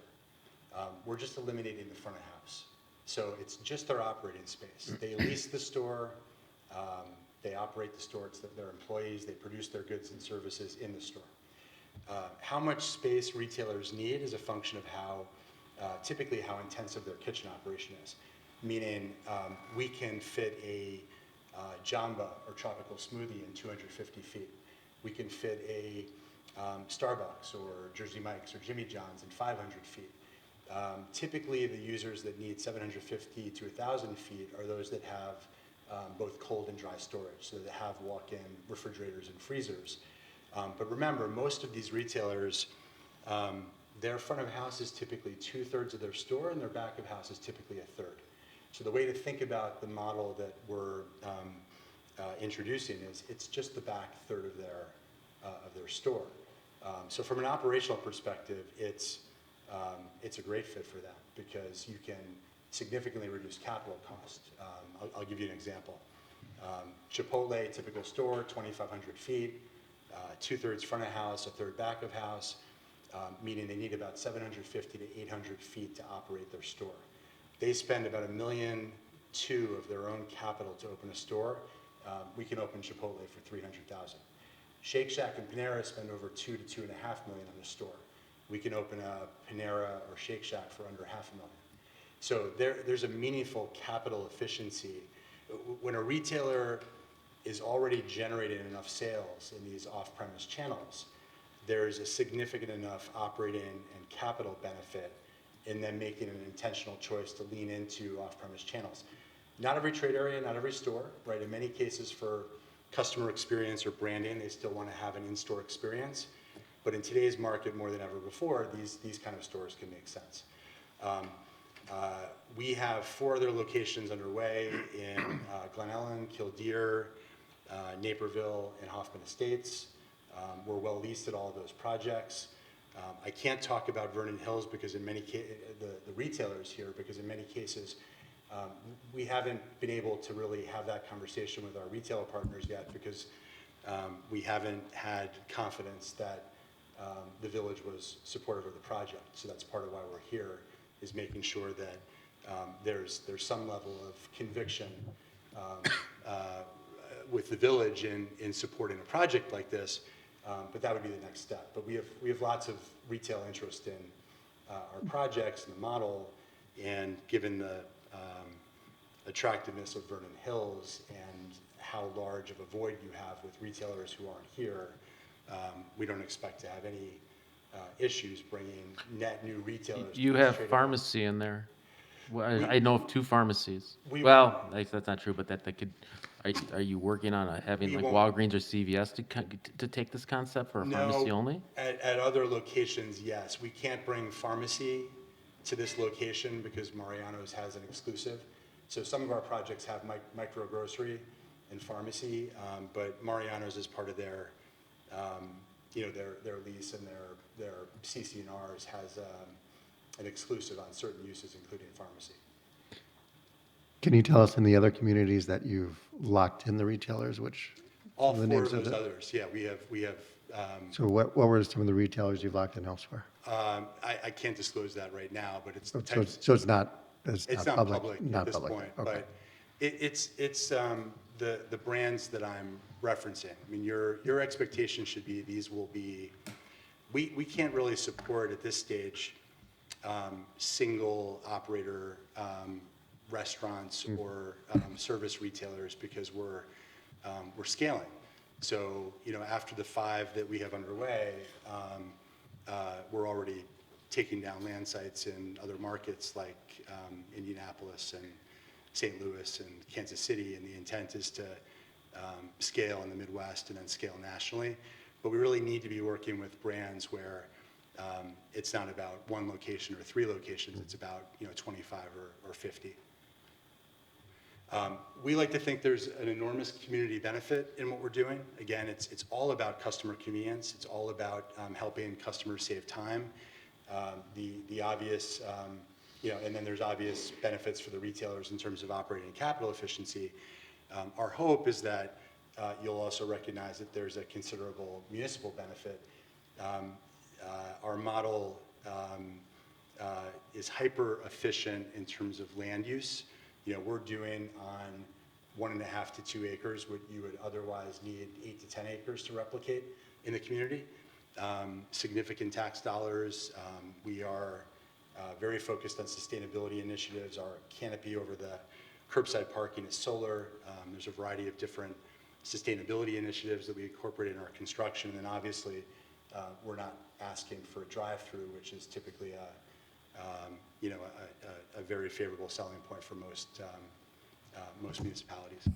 [SPEAKER 16] We're just eliminating the front of house. So it's just their operating space. They lease the store, they operate the store, it's their employees, they produce their goods and services in the store. How much space retailers need is a function of typically how intensive their kitchen operation is. Meaning we can fit a Jamba or tropical smoothie in 250 feet. We can fit a Starbucks or Jersey Mike's or Jimmy John's in 500 feet. Typically, the users that need 750 to 1,000 feet are those that have both cold and dry storage, so that have walk-in refrigerators and freezers. But remember, most of these retailers, their front of house is typically 2/3 of their store, and their back of house is typically 1/3. So the way to think about the model that we're introducing is it's just the back third of their store. So from an operational perspective, it's a great fit for them because you can significantly reduce capital cost. I'll give you an example. Chipotle, typical store, 2,500 feet, 2/3 front of house, 1/3 back of house, meaning they need about 750 to 800 feet to operate their store. They spend about $1.2 million of their own capital to open a store. We can open Chipotle for $300,000. Shake Shack and Panera spend over $2 to $2.5 million on a store. We can open a Panera or Shake Shack for under $500,000. So there's a meaningful capital efficiency. When a retailer is already generating enough sales in these off-premise channels, there's a significant enough operating and capital benefit in them making an intentional choice to lean into off-premise channels. Not every trade area, not every store, right? In many cases for customer experience or branding, they still want to have an in-store experience. But in today's market, more than ever before, these kind of stores can make sense. We have 4 other locations underway in Glen Ellen, Killdeer, Naperville, and Hoffman Estates. We're well leased at all of those projects. I can't talk about Vernon Hills because in many cases, the retailers here, because in many cases, we haven't been able to really have that conversation with our retailer partners yet because we haven't had confidence that the village was supportive of the project. So that's part of why we're here, is making sure that there's some level of conviction with the village in supporting a project like this. But that would be the next step. But we have lots of retail interest in our projects and the model, and given the attractiveness of Vernon Hills and how large of a void you have with retailers who aren't here, we don't expect to have any issues bringing net new retailers.
[SPEAKER 9] You
[SPEAKER 16] to this
[SPEAKER 9] have
[SPEAKER 16] trade area.
[SPEAKER 9] pharmacy in there. Well, I know of 2 pharmacies.
[SPEAKER 16] We-
[SPEAKER 9] Well, that's not true, but that could, are you working on having
[SPEAKER 16] We
[SPEAKER 9] like
[SPEAKER 16] won't-
[SPEAKER 9] Walgreens or CVS to take this concept for a pharmacy only?
[SPEAKER 16] At other locations, yes. We can't bring pharmacy to this location because Mariano's has an exclusive. So some of our projects have micro grocery and pharmacy, but Mariano's is part of their, their lease, and their CC&Rs has an exclusive on certain uses, including pharmacy.
[SPEAKER 4] Can you tell us in the other communities that you've locked in the retailers, which?
[SPEAKER 16] All
[SPEAKER 4] some of
[SPEAKER 16] 4
[SPEAKER 4] names
[SPEAKER 16] of those
[SPEAKER 4] the-
[SPEAKER 16] others, yeah, we have.
[SPEAKER 4] So what were some of the retailers you've locked in elsewhere?
[SPEAKER 16] I can't disclose that right now, but it's
[SPEAKER 4] So
[SPEAKER 16] types.
[SPEAKER 4] so it's not
[SPEAKER 16] Public
[SPEAKER 4] not
[SPEAKER 16] at this
[SPEAKER 4] public,
[SPEAKER 16] point,
[SPEAKER 4] okay.
[SPEAKER 16] but it's the brands that I'm referencing. I mean, your expectation should be these will be. We can't really support at this stage single operator restaurants or service retailers because we're scaling. So after the 5 that we have underway, we're already taking down land sites in other markets like Indianapolis and St. Louis and Kansas City, and the intent is to scale in the Midwest and then scale nationally. But we really need to be working with brands where it's not about 1 location or 3 locations, it's about 25 or 50. We like to think there's an enormous community benefit in what we're doing. Again, it's all about customer convenience. It's all about helping customers save time. The obvious, and then there's obvious benefits for the retailers in terms of operating capital efficiency. Our hope is that you'll also recognize that there's a considerable municipal benefit. Our model is hyper efficient in terms of land use. We're doing on 1.5 to 2 acres what you would otherwise need 8 to 10 acres to replicate in the community. Significant tax dollars. We are very focused on sustainability initiatives. Our canopy over the curbside parking is solar. There's a variety of different sustainability initiatives that we incorporate in our construction. And then obviously, we're not asking for a drive-through, which is typically a very favorable selling point for most municipalities.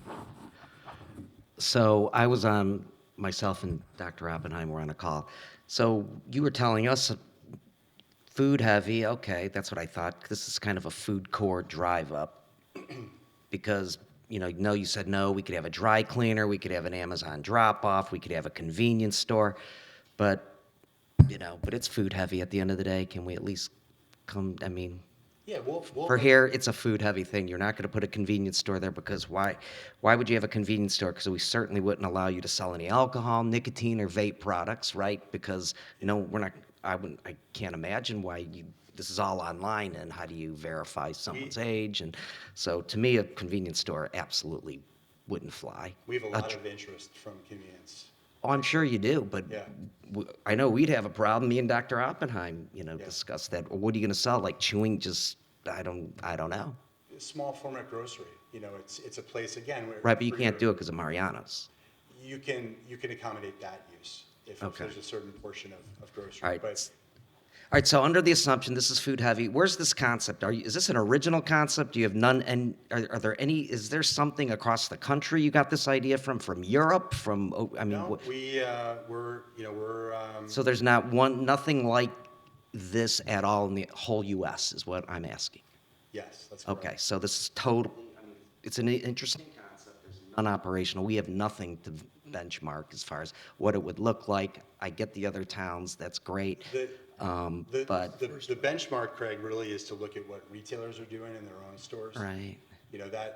[SPEAKER 17] So I was on, myself and Dr. Oppenheim were on a call. So you were telling us food heavy, okay, that's what I thought. This is kind of a food court drive up because, no, you said no, we could have a dry cleaner, we could have an Amazon drop-off, we could have a convenience store, but, but it's food heavy at the end of the day. Can we at least
[SPEAKER 16] Yeah, we'll
[SPEAKER 17] for here, it's a food heavy thing. You're not going to put a convenience store there because why would you have a convenience store? Because we certainly wouldn't allow you to sell any alcohol, nicotine, or vape products, right? Because, we're not, I can't imagine why this is all online, and how do you verify someone's age? And so to me, a convenience store absolutely wouldn't fly.
[SPEAKER 16] We have a lot of interest from convenience.
[SPEAKER 17] Oh, I'm sure you do, but
[SPEAKER 16] Yeah.
[SPEAKER 17] I know we'd have a problem. Me and Dr. Oppenheim, discussed that. What are you going to sell? Like chewing? I don't know.
[SPEAKER 16] Small format grocery, it's a place, again.
[SPEAKER 17] Right, but you can't do it because of Mariano's.
[SPEAKER 16] You can accommodate that use if there's a certain portion of grocery.
[SPEAKER 17] All right.
[SPEAKER 16] But
[SPEAKER 17] All right, so under the assumption this is food heavy, where's this concept? Is this an original concept? Do you have none? And are there any? Is there something across the country you got this idea from Europe?
[SPEAKER 16] no, we're.
[SPEAKER 17] So there's nothing like this at all in the whole U.S. is what I'm asking.
[SPEAKER 16] Yes, that's correct.
[SPEAKER 17] Okay, so this is totally. It's an interesting concept. There's none operational. We have nothing to benchmark as far as what it would look like. I get the other towns. That's great. But
[SPEAKER 16] The benchmark, Craig, really is to look at what retailers are doing in their own stores.
[SPEAKER 17] right.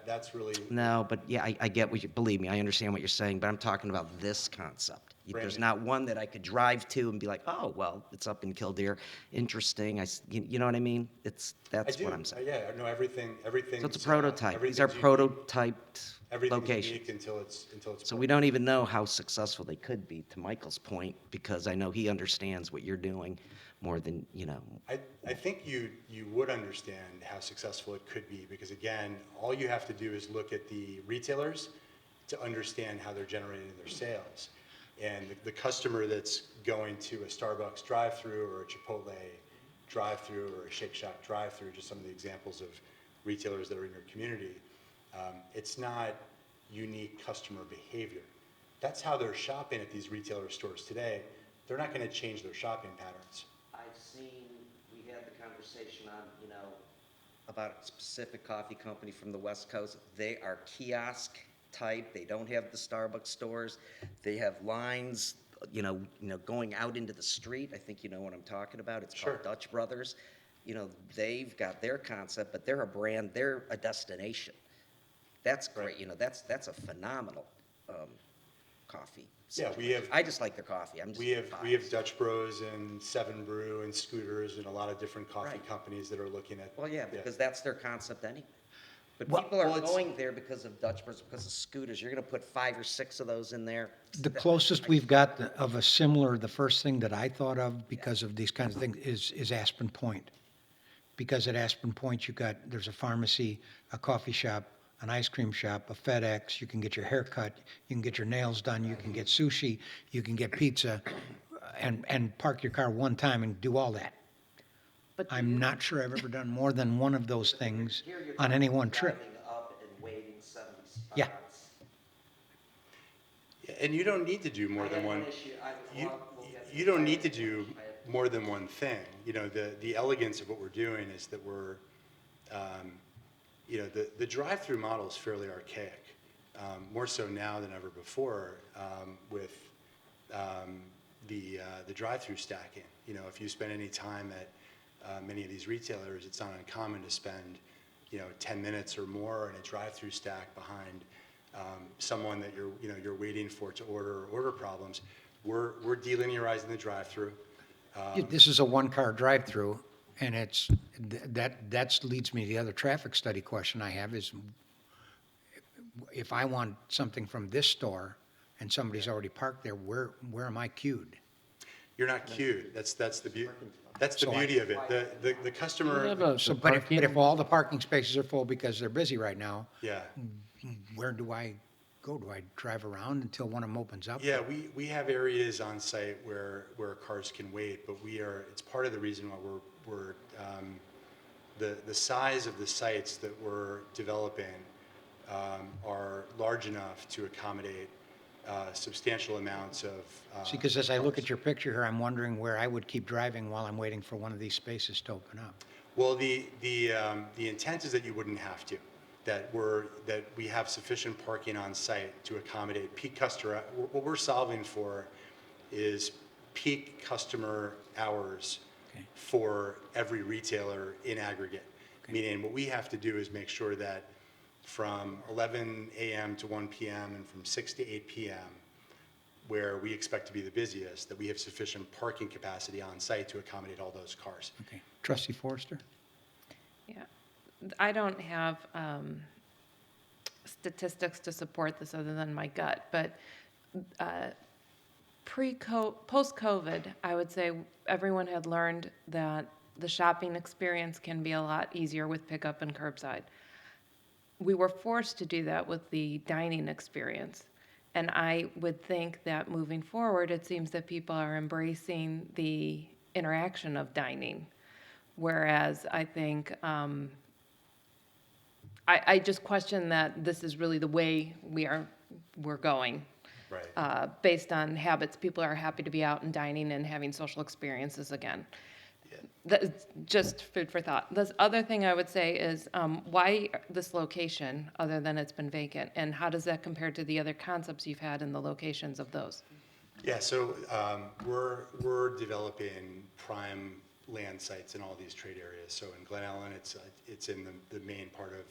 [SPEAKER 16] That's really.
[SPEAKER 17] No, but yeah, I get what you, believe me, I understand what you're saying, but I'm talking about this concept. There's
[SPEAKER 16] Brandon.
[SPEAKER 17] not one that I could drive to and be like, oh, well, it's up in Kildare, interesting, you know what I mean? That's what I'm saying.
[SPEAKER 16] Yeah, no, everything.
[SPEAKER 17] So it's a prototype, these are prototyped
[SPEAKER 16] Everything's
[SPEAKER 17] locations.
[SPEAKER 16] unique until it's.
[SPEAKER 17] So we don't even know how successful they could be, to Michael's point, because I know he understands what you're doing more than,
[SPEAKER 16] I think you would understand how successful it could be, because again, all you have to do is look at the retailers to understand how they're generating their sales. And the customer that's going to a Starbucks drive-through or a Chipotle drive-through or a Shake Shack drive-through, just some of the examples of retailers that are in your community, it's not unique customer behavior. That's how they're shopping at these retailer stores today. They're not going to change their shopping patterns.
[SPEAKER 17] We had the conversation on, about a specific coffee company from the West Coast. They are kiosk type. They don't have the Starbucks stores. They have lines, going out into the street. I think you know what I'm talking about. It's called Dutch Brothers. They've got their concept, but they're a brand. They're a destination. That's great. That's a phenomenal coffee.
[SPEAKER 16] Yeah, we have.
[SPEAKER 17] I just like their coffee.
[SPEAKER 16] We have Dutch Bros and Seven Brew and Scooters and a lot of different coffee companies that are looking at.
[SPEAKER 17] Well, yeah, because that's their concept anyway. But
[SPEAKER 6] Well-
[SPEAKER 17] people are going there because of Dutch Bros, because of Scooters. You're going to put 5 or 6 of those in there.
[SPEAKER 6] The closest we've got of a similar, the first thing that I thought of because of these kinds of things is Aspen Point. Because at Aspen Point, there's a pharmacy, a coffee shop, an ice cream shop, a FedEx, you can get your hair cut, you can get your nails done, you can get sushi, you can get pizza, and park your car one time and do all that.
[SPEAKER 17] But
[SPEAKER 6] I'm not sure I've ever done more than one of those things on any one trip.
[SPEAKER 17] Up and waiting 7 spots.
[SPEAKER 6] Yeah.
[SPEAKER 16] And you don't need to do more than one. You don't need to do more than one thing. The elegance of what we're doing is that we're, the drive-through model is fairly archaic, more so now than ever before, with the drive-through stacking. If you spend any time at many of these retailers, it's not uncommon to spend 10 minutes or more in a drive-through stack behind someone that you're waiting for to order problems. We're delinearizing the drive-through.
[SPEAKER 6] This is a one-car drive-through, and that leads me to the other traffic study question I have is, if I want something from this store and somebody's already parked there, where am I queued?
[SPEAKER 16] You're not queued. That's the beauty. That's the beauty of it. The customer.
[SPEAKER 6] But if all the parking spaces are full because they're busy right now,
[SPEAKER 16] Yeah.
[SPEAKER 6] where do I go? Do I drive around until one of them opens up?
[SPEAKER 16] Yeah, we have areas on site where cars can wait, but it's part of the reason why we're the size of the sites that we're developing are large enough to accommodate substantial amounts of.
[SPEAKER 6] See, because as I look at your picture here, I'm wondering where I would keep driving while I'm waiting for one of these spaces to open up.
[SPEAKER 16] Well, the intent is that you wouldn't have to. that we have sufficient parking on site to accommodate peak customer. What we're solving for is peak customer hours for every retailer in aggregate. Meaning what we have to do is make sure that from 11 a.m. to 1 p.m. and from 6 to 8 p.m., where we expect to be the busiest, that we have sufficient parking capacity on site to accommodate all those cars.
[SPEAKER 6] Okay. Trustee Forrester?
[SPEAKER 18] Yeah, I don't have statistics to support this other than my gut, but post-COVID, I would say everyone had learned that the shopping experience can be a lot easier with pickup and curbside. We were forced to do that with the dining experience. And I would think that moving forward, it seems that people are embracing the interaction of dining. Whereas I think, I just question that this is really the way we're going.
[SPEAKER 16] Right.
[SPEAKER 18] Based on habits, people are happy to be out and dining and having social experiences again. That's just food for thought. The other thing I would say is, why this location, other than it's been vacant, and how does that compare to the other concepts you've had in the locations of those?
[SPEAKER 16] Yeah, so we're developing prime land sites in all these trade areas. So in Glen Ellen, it's in the main part of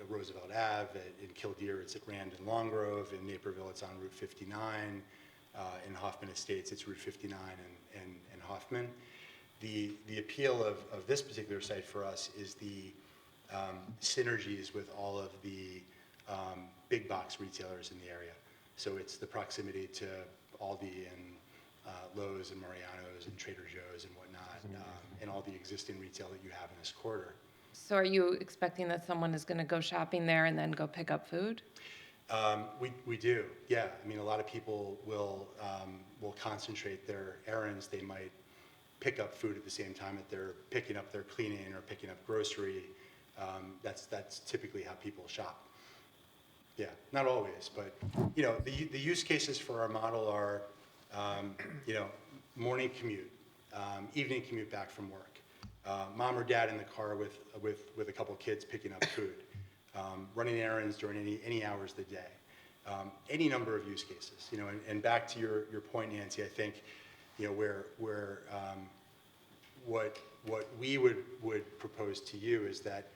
[SPEAKER 16] Roosevelt Ave. In Kildare, it's at Rand and Long Grove. In Naperville, it's on Route 59. In Hoffman Estates, it's Route 59 and Hoffman. The appeal of this particular site for us is the synergies with all of the big box retailers in the area. So it's the proximity to Aldi and Lowe's and Mariano's and Trader Joe's and whatnot, and all the existing retail that you have in this corridor.
[SPEAKER 18] So are you expecting that someone is going to go shopping there and then go pick up food?
[SPEAKER 16] We do, yeah. I mean, a lot of people will concentrate their errands. They might pick up food at the same time that they're picking up their cleaning or picking up grocery. That's typically how people shop. Yeah, not always, but the use cases for our model are morning commute, evening commute back from work, mom or dad in the car with a couple kids picking up food, running errands during any hours of the day, any number of use cases. And back to your point, Nancy, I think what we would propose to you is that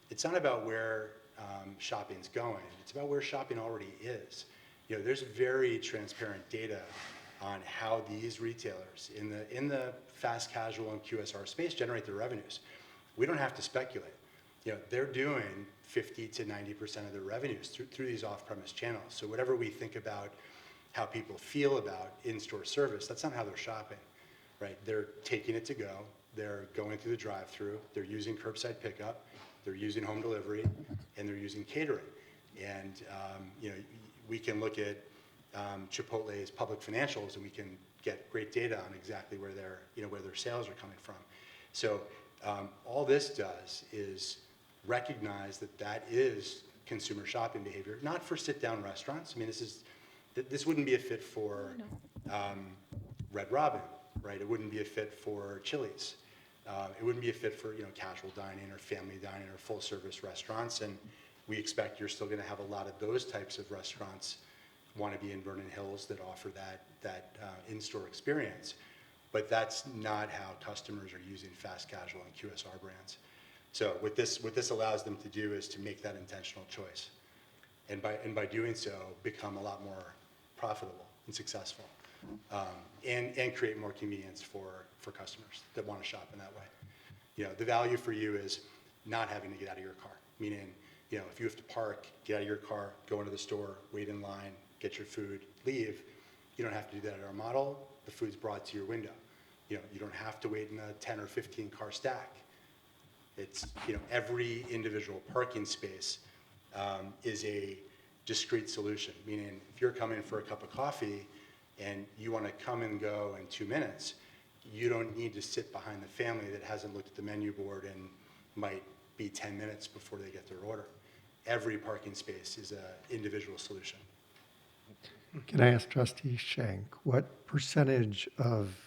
[SPEAKER 16] it's not about where shopping's going, it's about where shopping already is. There's very transparent data on how these retailers in the fast casual and QSR space generate their revenues. We don't have to speculate. They're doing 50 to 90% of their revenues through these off-premise channels. So whatever we think about how people feel about in-store service, that's not how they're shopping. Right, they're taking it to go, they're going through the drive-through, they're using curbside pickup, they're using home delivery, and they're using catering. And we can look at Chipotle's public financials, and we can get great data on exactly where their sales are coming from. So all this does is recognize that is consumer shopping behavior, not for sit-down restaurants. I mean, this wouldn't be a fit for Red Robin. Right, it wouldn't be a fit for Chili's. It wouldn't be a fit for casual dining or family dining or full service restaurants. And we expect you're still going to have a lot of those types of restaurants want to be in Vernon Hills that offer that in-store experience. But that's not how customers are using fast casual and QSR brands. So what this allows them to do is to make that intentional choice, and by doing so, become a lot more profitable and successful. And create more convenience for customers that want to shop in that way. The value for you is not having to get out of your car. Meaning, if you have to park, get out of your car, go into the store, wait in line, get your food, leave. You don't have to do that at our model. The food's brought to your window. You don't have to wait in a 10 or 15 car stack. It's every individual parking space is a discrete solution. Meaning, if you're coming for a cup of coffee and you want to come and go in 2 minutes, you don't need to sit behind the family that hasn't looked at the menu board and might be 10 minutes before they get their order. Every parking space is an individual solution.
[SPEAKER 4] Can I ask Trustee Schenk, what percentage of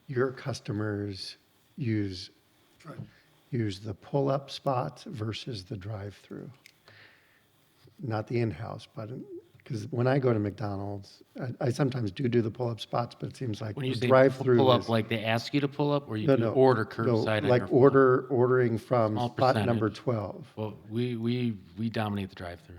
[SPEAKER 4] your customers use the pull-up spots versus the drive-through? not the in-house, but, because when I go to McDonald's, I sometimes do the pull-up spots, but it seems like
[SPEAKER 9] When you
[SPEAKER 4] the
[SPEAKER 9] say
[SPEAKER 4] drive-through
[SPEAKER 9] pull up,
[SPEAKER 4] is.
[SPEAKER 9] like they ask you to pull up, or you
[SPEAKER 4] No,
[SPEAKER 9] do
[SPEAKER 4] no.
[SPEAKER 9] order
[SPEAKER 4] No,
[SPEAKER 9] curbside? on
[SPEAKER 4] like
[SPEAKER 9] your phone?
[SPEAKER 4] ordering from
[SPEAKER 9] Small
[SPEAKER 4] spot number
[SPEAKER 9] percentage.
[SPEAKER 4] 12.
[SPEAKER 9] Well, we dominate the drive-through.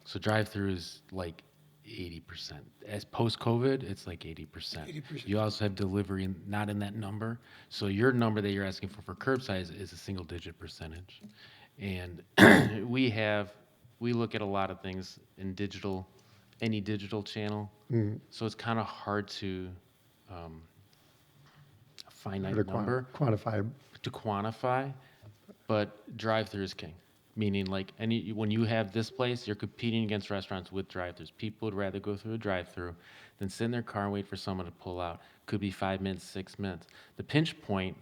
[SPEAKER 9] So drive-through is like 80%. As post-COVID, it's like 80%.
[SPEAKER 3] 80%.
[SPEAKER 9] You also have delivery, not in that number. So your number that you're asking for curbside is a single-digit percentage. And we look at a lot of things in digital, any digital channel.
[SPEAKER 4] Mhm.
[SPEAKER 9] So it's kind of hard to a finite
[SPEAKER 4] Hard to
[SPEAKER 9] number
[SPEAKER 4] quantify.
[SPEAKER 9] to quantify, but drive-through is king. Meaning, like, when you have this place, you're competing against restaurants with drive-throughs. People would rather go through a drive-through than sit in their car and wait for someone to pull out. Could be 5 minutes, 6 minutes. The pinch point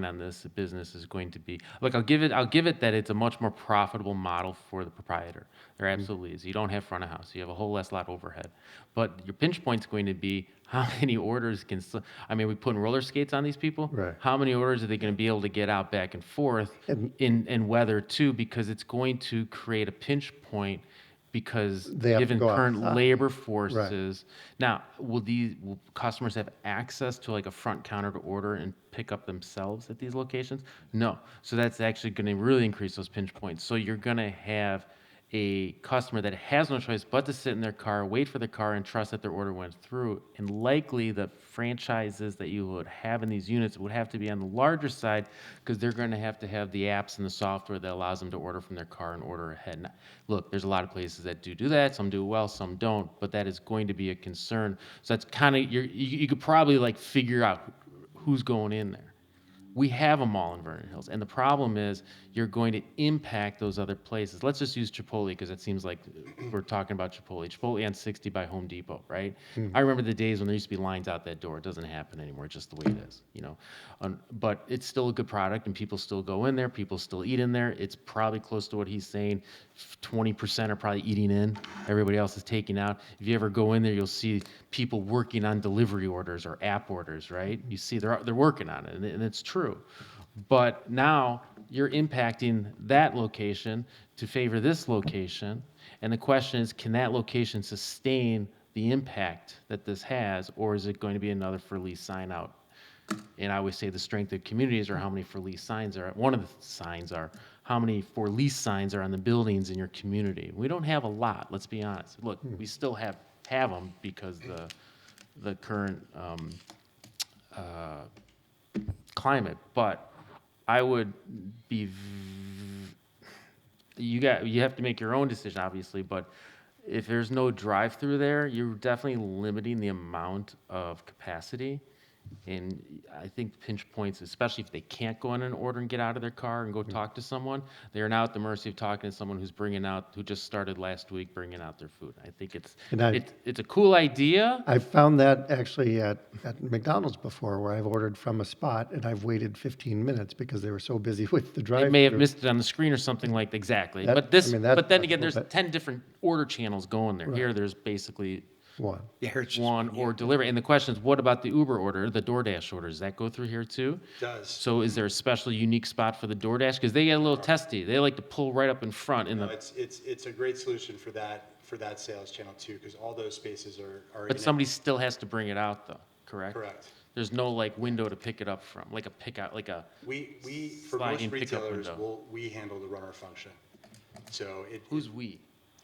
[SPEAKER 9] on this business is going to be, look, I'll give it that it's a much more profitable model for the proprietor. There absolutely is. You don't have front of house. You have a whole less lot overhead. But your pinch point's going to be how many orders we putting roller skates on these people.
[SPEAKER 4] Right.
[SPEAKER 9] How many orders are they going to be able to get out back and forth in weather too? Because it's going to create a pinch point because
[SPEAKER 4] They have to
[SPEAKER 9] given
[SPEAKER 4] go
[SPEAKER 9] current
[SPEAKER 4] outside.
[SPEAKER 9] labor
[SPEAKER 4] Right.
[SPEAKER 9] forces. Now, will customers have access to like a front counter to order and pick up themselves at these locations? No. So that's actually going to really increase those pinch points. So you're going to have a customer that has no choice but to sit in their car, wait for the car, and trust that their order went through. And likely the franchises that you would have in these units would have to be on the larger side because they're going to have the apps and the software that allows them to order from their car and order ahead. Now, look, there's a lot of places that do that. Some do well, some don't, but that is going to be a concern. So that's kind of, you could probably like figure out who's going in there. We have a mall in Vernon Hills, and the problem is you're going to impact those other places. Let's just use Chipotle because it seems like we're talking about Chipotle. Chipotle on 60 by Home Depot, right? I remember the days when there used to be lines out that door. It doesn't happen anymore. It's just the way it is, but it's still a good product, and people still go in there. People still eat in there. It's probably close to what he's saying. 20% are probably eating in. Everybody else is taking out. If you ever go in there, you'll see people working on delivery orders or app orders, right? You see they're working on it, and it's true. But now you're impacting that location to favor this location, and the question is, can that location sustain the impact that this has, or is it going to be another for lease sign out? And I always say the strength of communities are how many for lease signs are. One of the signs are how many for lease signs are on the buildings in your community. We don't have a lot, let's be honest. Look, we still have them because the current climate, but I would be. You have to make your own decision, obviously, but if there's no drive-through there, you're definitely limiting the amount of capacity. And I think pinch points, especially if they can't go in and order and get out of their car and go talk to someone, they are now at the mercy of talking to someone who just started last week bringing out their food. I think it's a cool idea.
[SPEAKER 4] I've found that actually at McDonald's before, where I've ordered from a spot and I've waited 15 minutes because they were so busy with the
[SPEAKER 9] They
[SPEAKER 4] drive-through.
[SPEAKER 9] may have missed it on the screen or something like exactly. But then again, there's 10 different order channels going there.
[SPEAKER 4] Right.
[SPEAKER 9] Here, there's basically
[SPEAKER 4] one.
[SPEAKER 6] Yeah, here it's just
[SPEAKER 9] one or delivery. And the question is, what about the Uber order, the DoorDash order? Does that go through here too?
[SPEAKER 16] It does.
[SPEAKER 9] So is there a special unique spot for the DoorDash? Because they get a little testy. They like to pull right up in front.
[SPEAKER 16] It's a great solution for that sales channel too, because all those spaces are.
[SPEAKER 9] But somebody still has to bring it out though, correct?
[SPEAKER 16] Correct.
[SPEAKER 9] There's no like window to pick it up from, like a pick out, like a
[SPEAKER 16] We for most
[SPEAKER 9] sliding pickup
[SPEAKER 16] retailers,
[SPEAKER 9] window.
[SPEAKER 16] we handle the runner function. So
[SPEAKER 9] Who's we?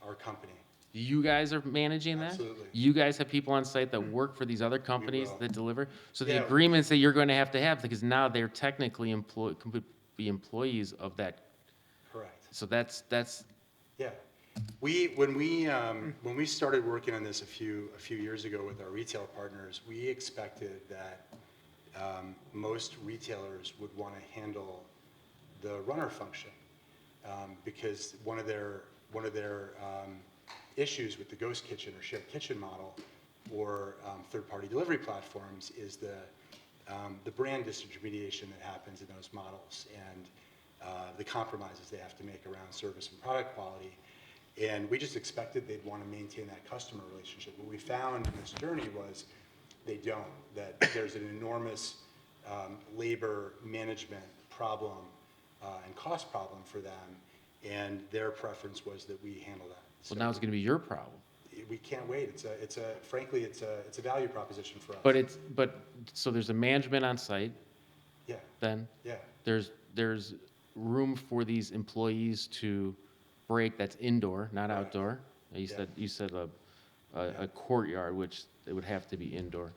[SPEAKER 16] Our company.
[SPEAKER 9] You guys are managing that?
[SPEAKER 16] Absolutely.
[SPEAKER 9] You guys have people on site that work for these other companies
[SPEAKER 16] will.
[SPEAKER 9] that deliver? So the
[SPEAKER 16] Yeah.
[SPEAKER 9] agreements that you're going to have, because now they're technically could be employees of that.
[SPEAKER 16] Correct.
[SPEAKER 9] So that's
[SPEAKER 16] Yeah. When we started working on this a few years ago with our retail partners, we expected that most retailers would want to handle the runner function because one of their issues with the ghost kitchen or shared kitchen model or third-party delivery platforms is the brand disintermediation that happens in those models and the compromises they have to make around service and product quality. And we just expected they'd want to maintain that customer relationship. What we found in this journey was they don't, that there's an enormous labor management problem and cost problem for them. and their preference was that we handle that.
[SPEAKER 9] Well, now it's going to be your problem.
[SPEAKER 16] We can't wait. Frankly, it's a value proposition for us.
[SPEAKER 9] But so there's a management on site.
[SPEAKER 16] Yeah.
[SPEAKER 9] Then.
[SPEAKER 16] Yeah.
[SPEAKER 9] There's room for these employees to break. That's indoor, not outdoor. You said a courtyard, which it would have to be indoor.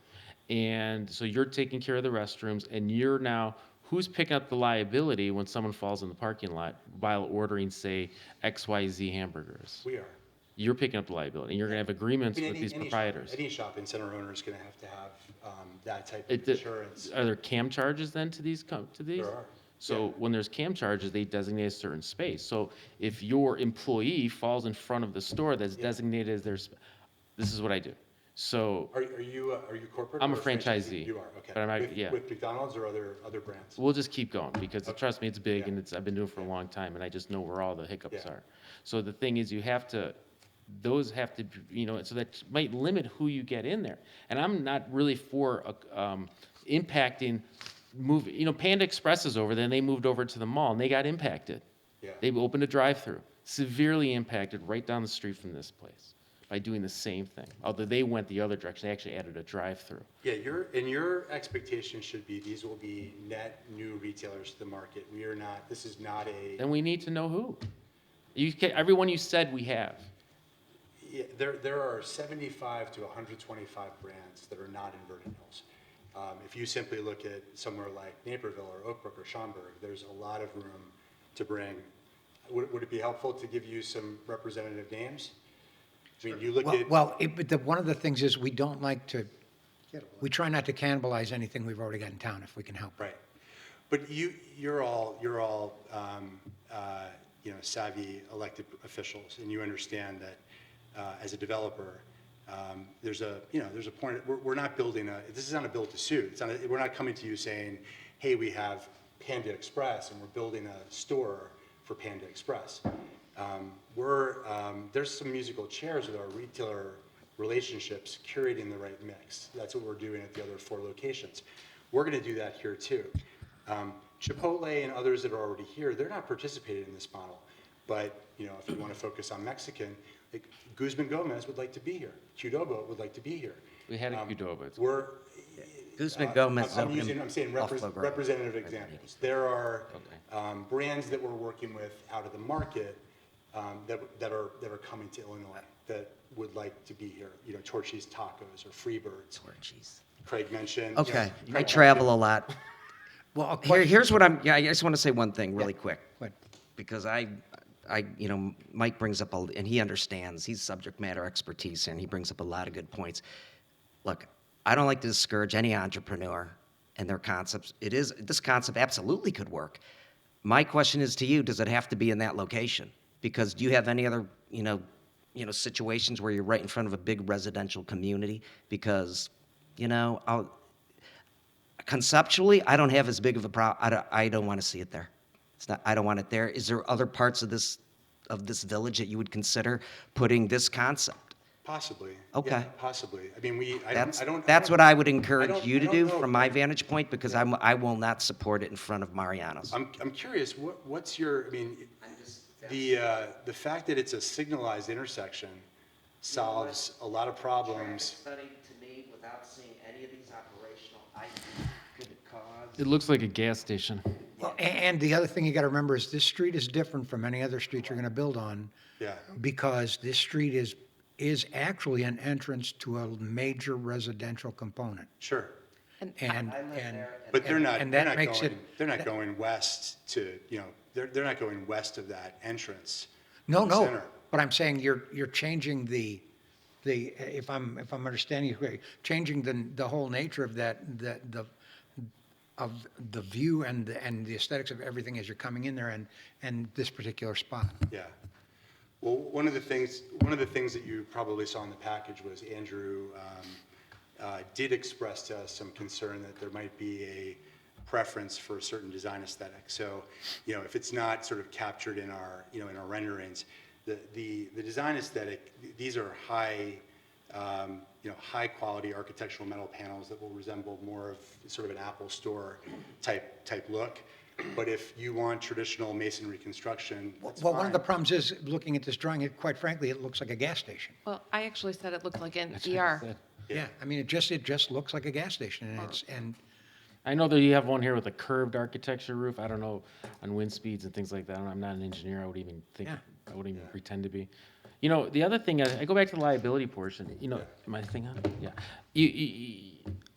[SPEAKER 9] And so you're taking care of the restrooms, and you're now, who's picking up the liability when someone falls in the parking lot while ordering, say, XYZ hamburgers?
[SPEAKER 16] We are.
[SPEAKER 9] You're picking up the liability, and you're going to have agreements with these proprietors.
[SPEAKER 16] Any shopping center owner is going to have that type of insurance.
[SPEAKER 9] Are there CAM charges then to these?
[SPEAKER 16] There are.
[SPEAKER 9] So when there's CAM charges, they designate a certain space. So if your employee falls in front of the store that's designated as their, this is what I do. So
[SPEAKER 16] Are you corporate?
[SPEAKER 9] I'm a
[SPEAKER 16] or
[SPEAKER 9] franchisee.
[SPEAKER 16] You are, okay.
[SPEAKER 9] But I'm not,
[SPEAKER 16] With McDonald's or other brands?
[SPEAKER 9] We'll just keep going because trust me, it's big and I've been doing it for a long time and I just know where all the hiccups are. So the thing is, those have to, so that might limit who you get in there. And I'm not really for impacting Panda Express is over there and they moved over to the mall and they got impacted.
[SPEAKER 16] Yeah.
[SPEAKER 9] They opened a drive-through, severely impacted right down the street from this place by doing the same thing. Although they went the other direction, they actually added a drive-through.
[SPEAKER 16] Yeah, your expectation should be these will be net new retailers to the market. This is not a.
[SPEAKER 9] Then we need to know who. Everyone you said we have.
[SPEAKER 16] Yeah, there are 75 to 125 brands that are not in Vernon Hills. If you simply look at somewhere like Naperville or Oak Brook or Schaumburg, there's a lot of room to bring. Would it be helpful to give you some representative names? I mean, you look at.
[SPEAKER 6] One of the things is we don't like to, we try not to cannibalize anything we've already got in town if we can help.
[SPEAKER 16] Right. But you're all savvy elected officials, and you understand that as a developer, there's a point. We're not building this is not a build to suit. We're not coming to you saying, hey, we have Panda Express and we're building a store for Panda Express. There's some musical chairs with our retailer relationships, curating the right mix. That's what we're doing at the other 4 locations. We're going to do that here too. Chipotle and others that are already here, they're not participating in this model. But if you want to focus on Mexican, like Guzman Gomez would like to be here. Qdoba would like to be here.
[SPEAKER 9] We had a Qdoba.
[SPEAKER 17] Guzman Gomez.
[SPEAKER 16] I'm saying representative examples. There are brands that we're working with out of the market that are coming to Illinois that would like to be here. Torchy's Tacos or Freebirds.
[SPEAKER 17] Torchy's.
[SPEAKER 16] Craig mentioned.
[SPEAKER 17] Okay, I travel a lot.
[SPEAKER 6] Well,
[SPEAKER 17] here's what I just want to say one thing really quick, because Mike brings up and he understands. He's subject matter expertise, and he brings up a lot of good points. Look, I don't like to discourage any entrepreneur and their concepts. This concept absolutely could work. My question is to you: does it have to be in that location? Because do you have any other situations where you're right in front of a big residential community? Because conceptually, I don't have as big of a problem. I don't want to see it there. I don't want it there. Is there other parts of this village that you would consider putting this concept?
[SPEAKER 16] Possibly.
[SPEAKER 17] Okay.
[SPEAKER 16] Yeah, possibly. I mean,
[SPEAKER 17] That's what I would encourage you to do from my vantage point, because I will not support it in front of Mariano's.
[SPEAKER 16] I'm curious. What's your? I mean, the fact that it's a signalized intersection solves a lot of problems.
[SPEAKER 17] Study to me, without seeing any of these operational, could it cause?
[SPEAKER 9] It looks like a gas station.
[SPEAKER 6] Well, and the other thing you got to remember is this street is different from any other street you're going to build on.
[SPEAKER 16] Yeah.
[SPEAKER 6] Because this street is actually an entrance to a major residential component.
[SPEAKER 16] Sure.
[SPEAKER 6] But
[SPEAKER 16] they're not going west to they're not going west of that entrance.
[SPEAKER 6] No. But I'm saying you're changing the if I'm understanding you correctly, changing the whole nature of of the view and the aesthetics of everything as you're coming in there and this particular spot.
[SPEAKER 16] Yeah. Well, one of the things that you probably saw in the package was Andrew did express to us some concern that there might be a preference for a certain design aesthetic. So, if it's not sort of captured in our renderings, the design aesthetic, these are high quality architectural metal panels that will resemble more of sort of an Apple Store type look. But if you want traditional masonry construction, that's
[SPEAKER 6] Well, one of the
[SPEAKER 16] fine.
[SPEAKER 6] problems is, looking at this drawing, quite frankly, it looks like a gas station.
[SPEAKER 18] Well, I actually said it looked like an
[SPEAKER 9] That's what I
[SPEAKER 18] ER.
[SPEAKER 9] said.
[SPEAKER 6] Yeah, I mean, it just looks like a gas station, and
[SPEAKER 9] I know that you have one here with a curved architecture roof. I don't know on wind speeds and things like that. I'm not an engineer. I wouldn't even think,
[SPEAKER 6] Yeah.
[SPEAKER 9] I wouldn't even pretend to be. You know, the other thing, I go back to the liability portion. You know, my thing on? Yeah.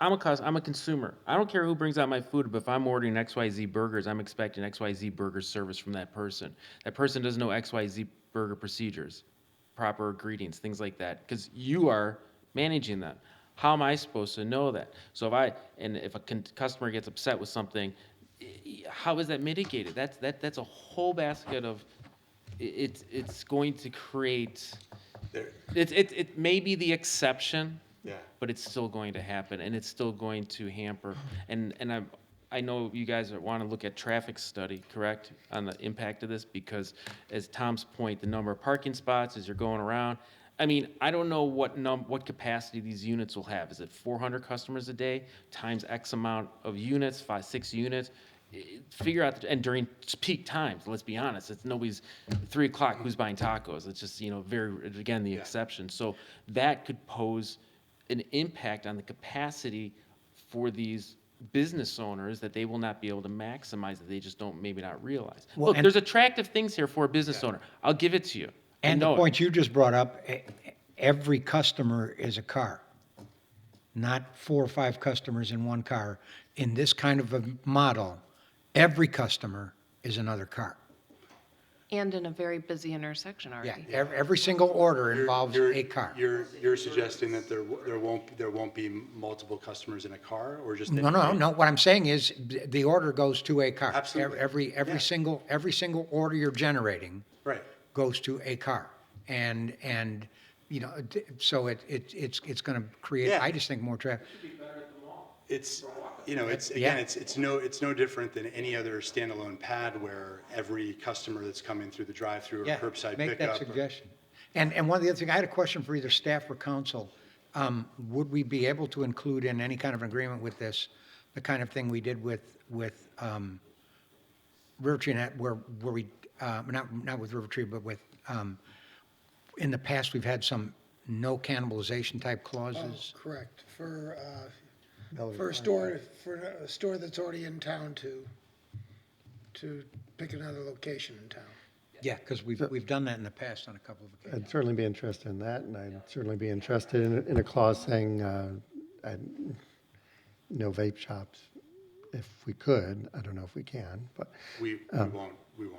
[SPEAKER 9] I'm a consumer. I don't care who brings out my food, but if I'm ordering XYZ burgers, I'm expecting XYZ burger service from that person. That person doesn't know XYZ burger procedures, proper greetings, things like that, because you are managing them. How am I supposed to know that? So if a customer gets upset with something, how is that mitigated? That's a whole basket of, it's going to create, it may be the exception,
[SPEAKER 16] Yeah.
[SPEAKER 9] but it's still going to happen, and it's still going to hamper. And I know you guys want to look at traffic study, correct, on the impact of this, because as Tom's point, the number of parking spots as you're going around, I mean, I don't know what capacity these units will have. Is it 400 customers a day times X amount of units, 5, 6 units? Figure out, and during peak times, let's be honest, it's nobody's 3 o'clock, who's buying tacos? It's just, again, the exception. So that could pose an impact on the capacity for these business owners that they will not be able to maximize, that they just don't, maybe not realize.
[SPEAKER 6] Well,
[SPEAKER 9] Look,
[SPEAKER 6] and-
[SPEAKER 9] there's attractive things here for a business owner. I'll give it to you. I
[SPEAKER 6] And the
[SPEAKER 9] know it.
[SPEAKER 6] point you just brought up, every customer is a car, not 4 or 5 customers in one car. In this kind of a model, every customer is another car.
[SPEAKER 18] And in a very busy intersection
[SPEAKER 6] Yeah,
[SPEAKER 18] already.
[SPEAKER 6] every single order involves
[SPEAKER 16] You're-
[SPEAKER 6] a car.
[SPEAKER 16] You're suggesting that there won't be multiple customers in a car, or just?
[SPEAKER 6] No. What I'm saying is, the order goes to a car.
[SPEAKER 16] Absolutely.
[SPEAKER 6] Every
[SPEAKER 16] Yeah.
[SPEAKER 6] single order you're generating
[SPEAKER 16] Right.
[SPEAKER 6] goes to a car. And so it's going to create,
[SPEAKER 16] Yeah.
[SPEAKER 6] I just think, more traffic.
[SPEAKER 16] It's, it's,
[SPEAKER 6] Yeah.
[SPEAKER 16] again, it's no different than any other standalone pad where every customer that's coming through the drive-through or
[SPEAKER 6] Yeah,
[SPEAKER 16] curbside
[SPEAKER 6] make
[SPEAKER 16] pickup.
[SPEAKER 6] that suggestion. And one of the other things, I had a question for either staff or council. Would we be able to include in any kind of agreement with this, the kind of thing we did with River Tree, where we, not with River Tree, but with, in the past, we've had some no cannibalization type clauses?
[SPEAKER 3] Correct, for a store that's already in town to pick another location in town.
[SPEAKER 6] Yeah, because we've done that in the past on a couple of occasions.
[SPEAKER 4] I'd certainly be interested in that, and I'd certainly be interested in a clause saying, no vape shops, if we could. I don't know if we can, but.
[SPEAKER 16] We won't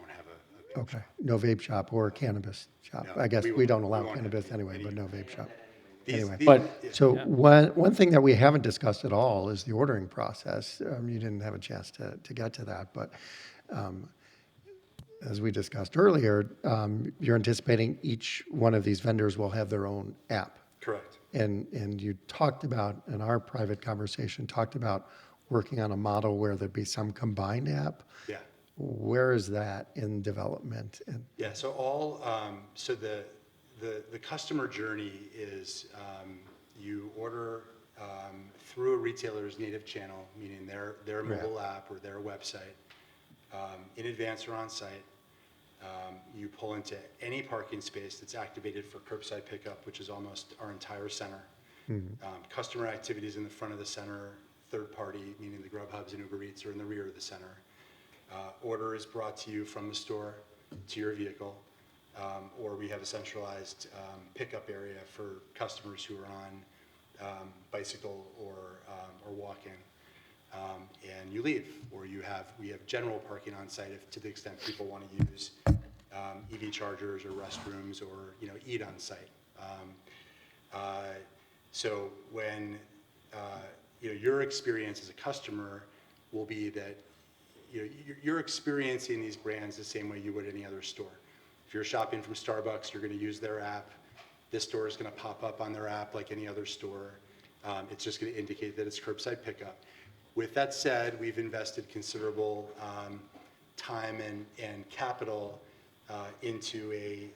[SPEAKER 16] have a
[SPEAKER 4] Okay, no vape shop or cannabis shop.
[SPEAKER 16] No,
[SPEAKER 4] I guess
[SPEAKER 16] we
[SPEAKER 4] we
[SPEAKER 16] won't-
[SPEAKER 4] don't
[SPEAKER 16] we
[SPEAKER 4] allow
[SPEAKER 16] won't have
[SPEAKER 4] cannabis anyway, but no vape shop.
[SPEAKER 16] These-
[SPEAKER 4] Anyway,
[SPEAKER 16] these-
[SPEAKER 4] but,
[SPEAKER 16] yeah.
[SPEAKER 4] so one thing that we haven't discussed at all is the ordering process. You didn't have a chance to get to that, but as we discussed earlier, you're anticipating each one of these vendors will have their own app.
[SPEAKER 16] Correct.
[SPEAKER 4] And you talked about, in our private conversation, talked about working on a model where there'd be some combined app.
[SPEAKER 16] Yeah.
[SPEAKER 4] Where is that in development? And
[SPEAKER 16] Yeah, so so the customer journey is, you order through a retailer's native channel, meaning their mobile app or their website, in advance or on site. You pull into any parking space that's activated for curbside pickup, which is almost our entire center. Customer activities in the front of the center, third party, meaning the Grubhubs and Uber Eats, are in the rear of the center. Order is brought to you from the store to your vehicle, or we have a centralized pickup area for customers who are on bicycle or walking. And you leave, or we have general parking on site if, to the extent people want to use EV chargers or restrooms or eat on site. So when your experience as a customer will be that you're experiencing these brands the same way you would any other store. If you're shopping from Starbucks, you're going to use their app. This store is going to pop up on their app like any other store. It's just going to indicate that it's curbside pickup. With that said, we've invested considerable time and capital into a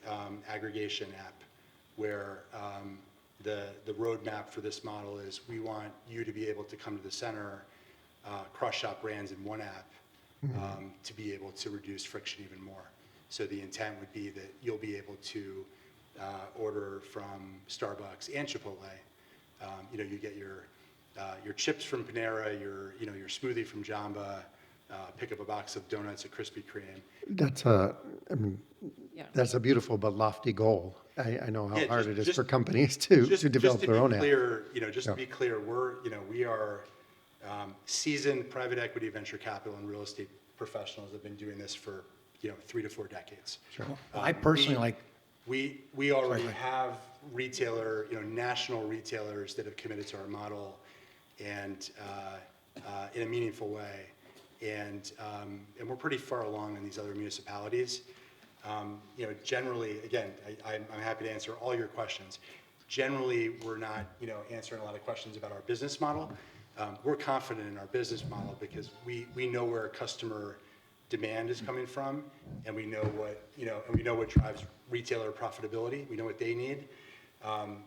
[SPEAKER 16] aggregation app where the roadmap for this model is we want you to be able to come to the center, cross-shop brands in one app, to be able to reduce friction even more. So the intent would be that you'll be able to order from Starbucks and Chipotle. You get your chips from Panera, your smoothie from Jamba, pick up a box of donuts at Krispy Kreme.
[SPEAKER 4] That's a beautiful but lofty goal. I know how
[SPEAKER 16] Yeah,
[SPEAKER 4] hard it is
[SPEAKER 16] just-
[SPEAKER 4] for companies to develop their own app.
[SPEAKER 16] Just to be clear, we are seasoned private equity, venture capital, and real estate professionals that have been doing this for 3 to 4 decades.
[SPEAKER 6] Sure. I personally like.
[SPEAKER 16] We already have national retailers that have committed to our model and in a meaningful way. And we're pretty far along in these other municipalities. Generally, again, I'm happy to answer all your questions. Generally, we're not, answering a lot of questions about our business model. We're confident in our business model because we know where customer demand is coming from, and we know what drives retailer profitability. We know what they need.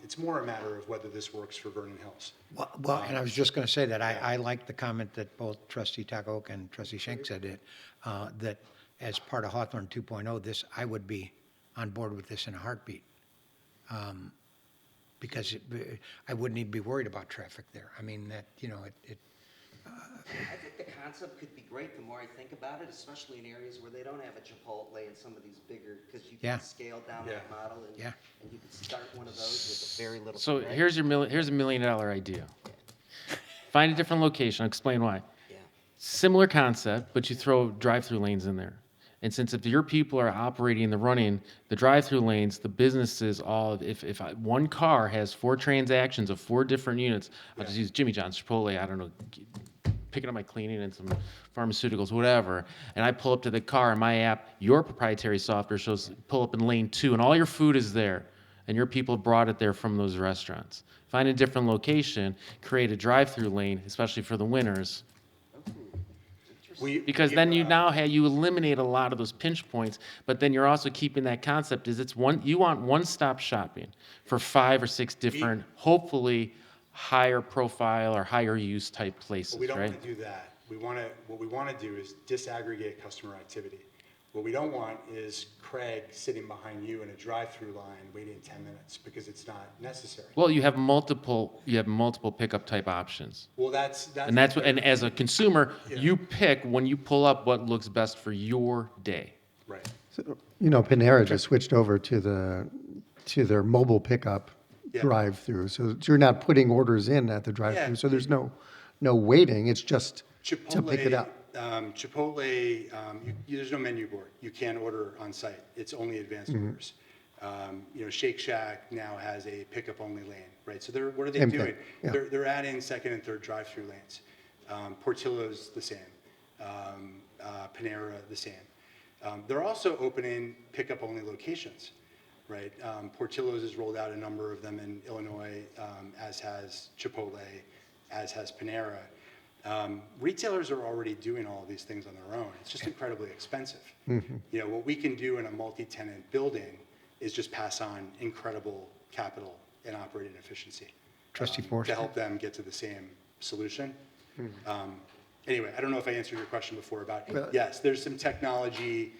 [SPEAKER 16] It's more a matter of whether this works for Vernon Hills.
[SPEAKER 6] Well, and I was just going to say that I like the comment that both Trustee Tacoke and Trustee Schenk said that as part of Hawthorne 2.0, I would be on board with this in a heartbeat. Because I wouldn't even be worried about traffic there. I mean,
[SPEAKER 17] I think the concept could be great the more I think about it, especially in areas where they don't have a Chipotle and some of these bigger, because you can scale down that model and you can start one of those with very little.
[SPEAKER 9] So
[SPEAKER 17] spread.
[SPEAKER 9] here's a $1 million idea. Find a different location. I'll explain why. Similar concept, but you throw drive-through lanes in there. And since if your people are operating the running, the drive-through lanes, the businesses, if one car has 4 transactions of 4 different units, I'll just use Jimmy John's, Chipotle, I don't know, picking up my cleaning and some pharmaceuticals, whatever, and I pull up to the car and my app, your proprietary software shows pull up in lane 2 and all your food is there and your people brought it there from those restaurants. Find a different location, create a drive-through lane, especially for the winners. Because then you eliminate a lot of those pinch points, but then you're also keeping that concept you want one-stop shopping for 5 or 6 different, hopefully higher profile or higher use type places,
[SPEAKER 16] But we don't
[SPEAKER 9] right?
[SPEAKER 16] want to do that. What we want to do is disaggregate customer activity. What we don't want is Craig sitting behind you in a drive-through line waiting 10 minutes because it's not necessary.
[SPEAKER 9] Well, you have multiple pickup type options.
[SPEAKER 16] Well, that's
[SPEAKER 9] and as a consumer, you pick when you pull up what looks best for your day.
[SPEAKER 16] Right.
[SPEAKER 4] So, Panera just switched over to their mobile pickup drive-through. So you're not putting orders in at the drive-through. So there's no waiting. It's just to pick it up.
[SPEAKER 16] Chipotle, there's no menu board. You can't order on site. It's only advanced orders. Shake Shack now has a pickup only lane, right? So what are they doing? They're adding second and third drive-through lanes. Portillo's the same. Panera the same. They're also opening pickup only locations, right? Portillo's has rolled out a number of them in Illinois, as has Chipotle, as has Panera. Retailers are already doing all of these things on their own. It's just incredibly expensive. What we can do in a multi-tenant building is just pass on incredible capital and operating efficiency.
[SPEAKER 6] Trustee Forster.
[SPEAKER 16] To help them get to the same solution. Anyway, I don't know if I answered your question before about, yes, there's some technology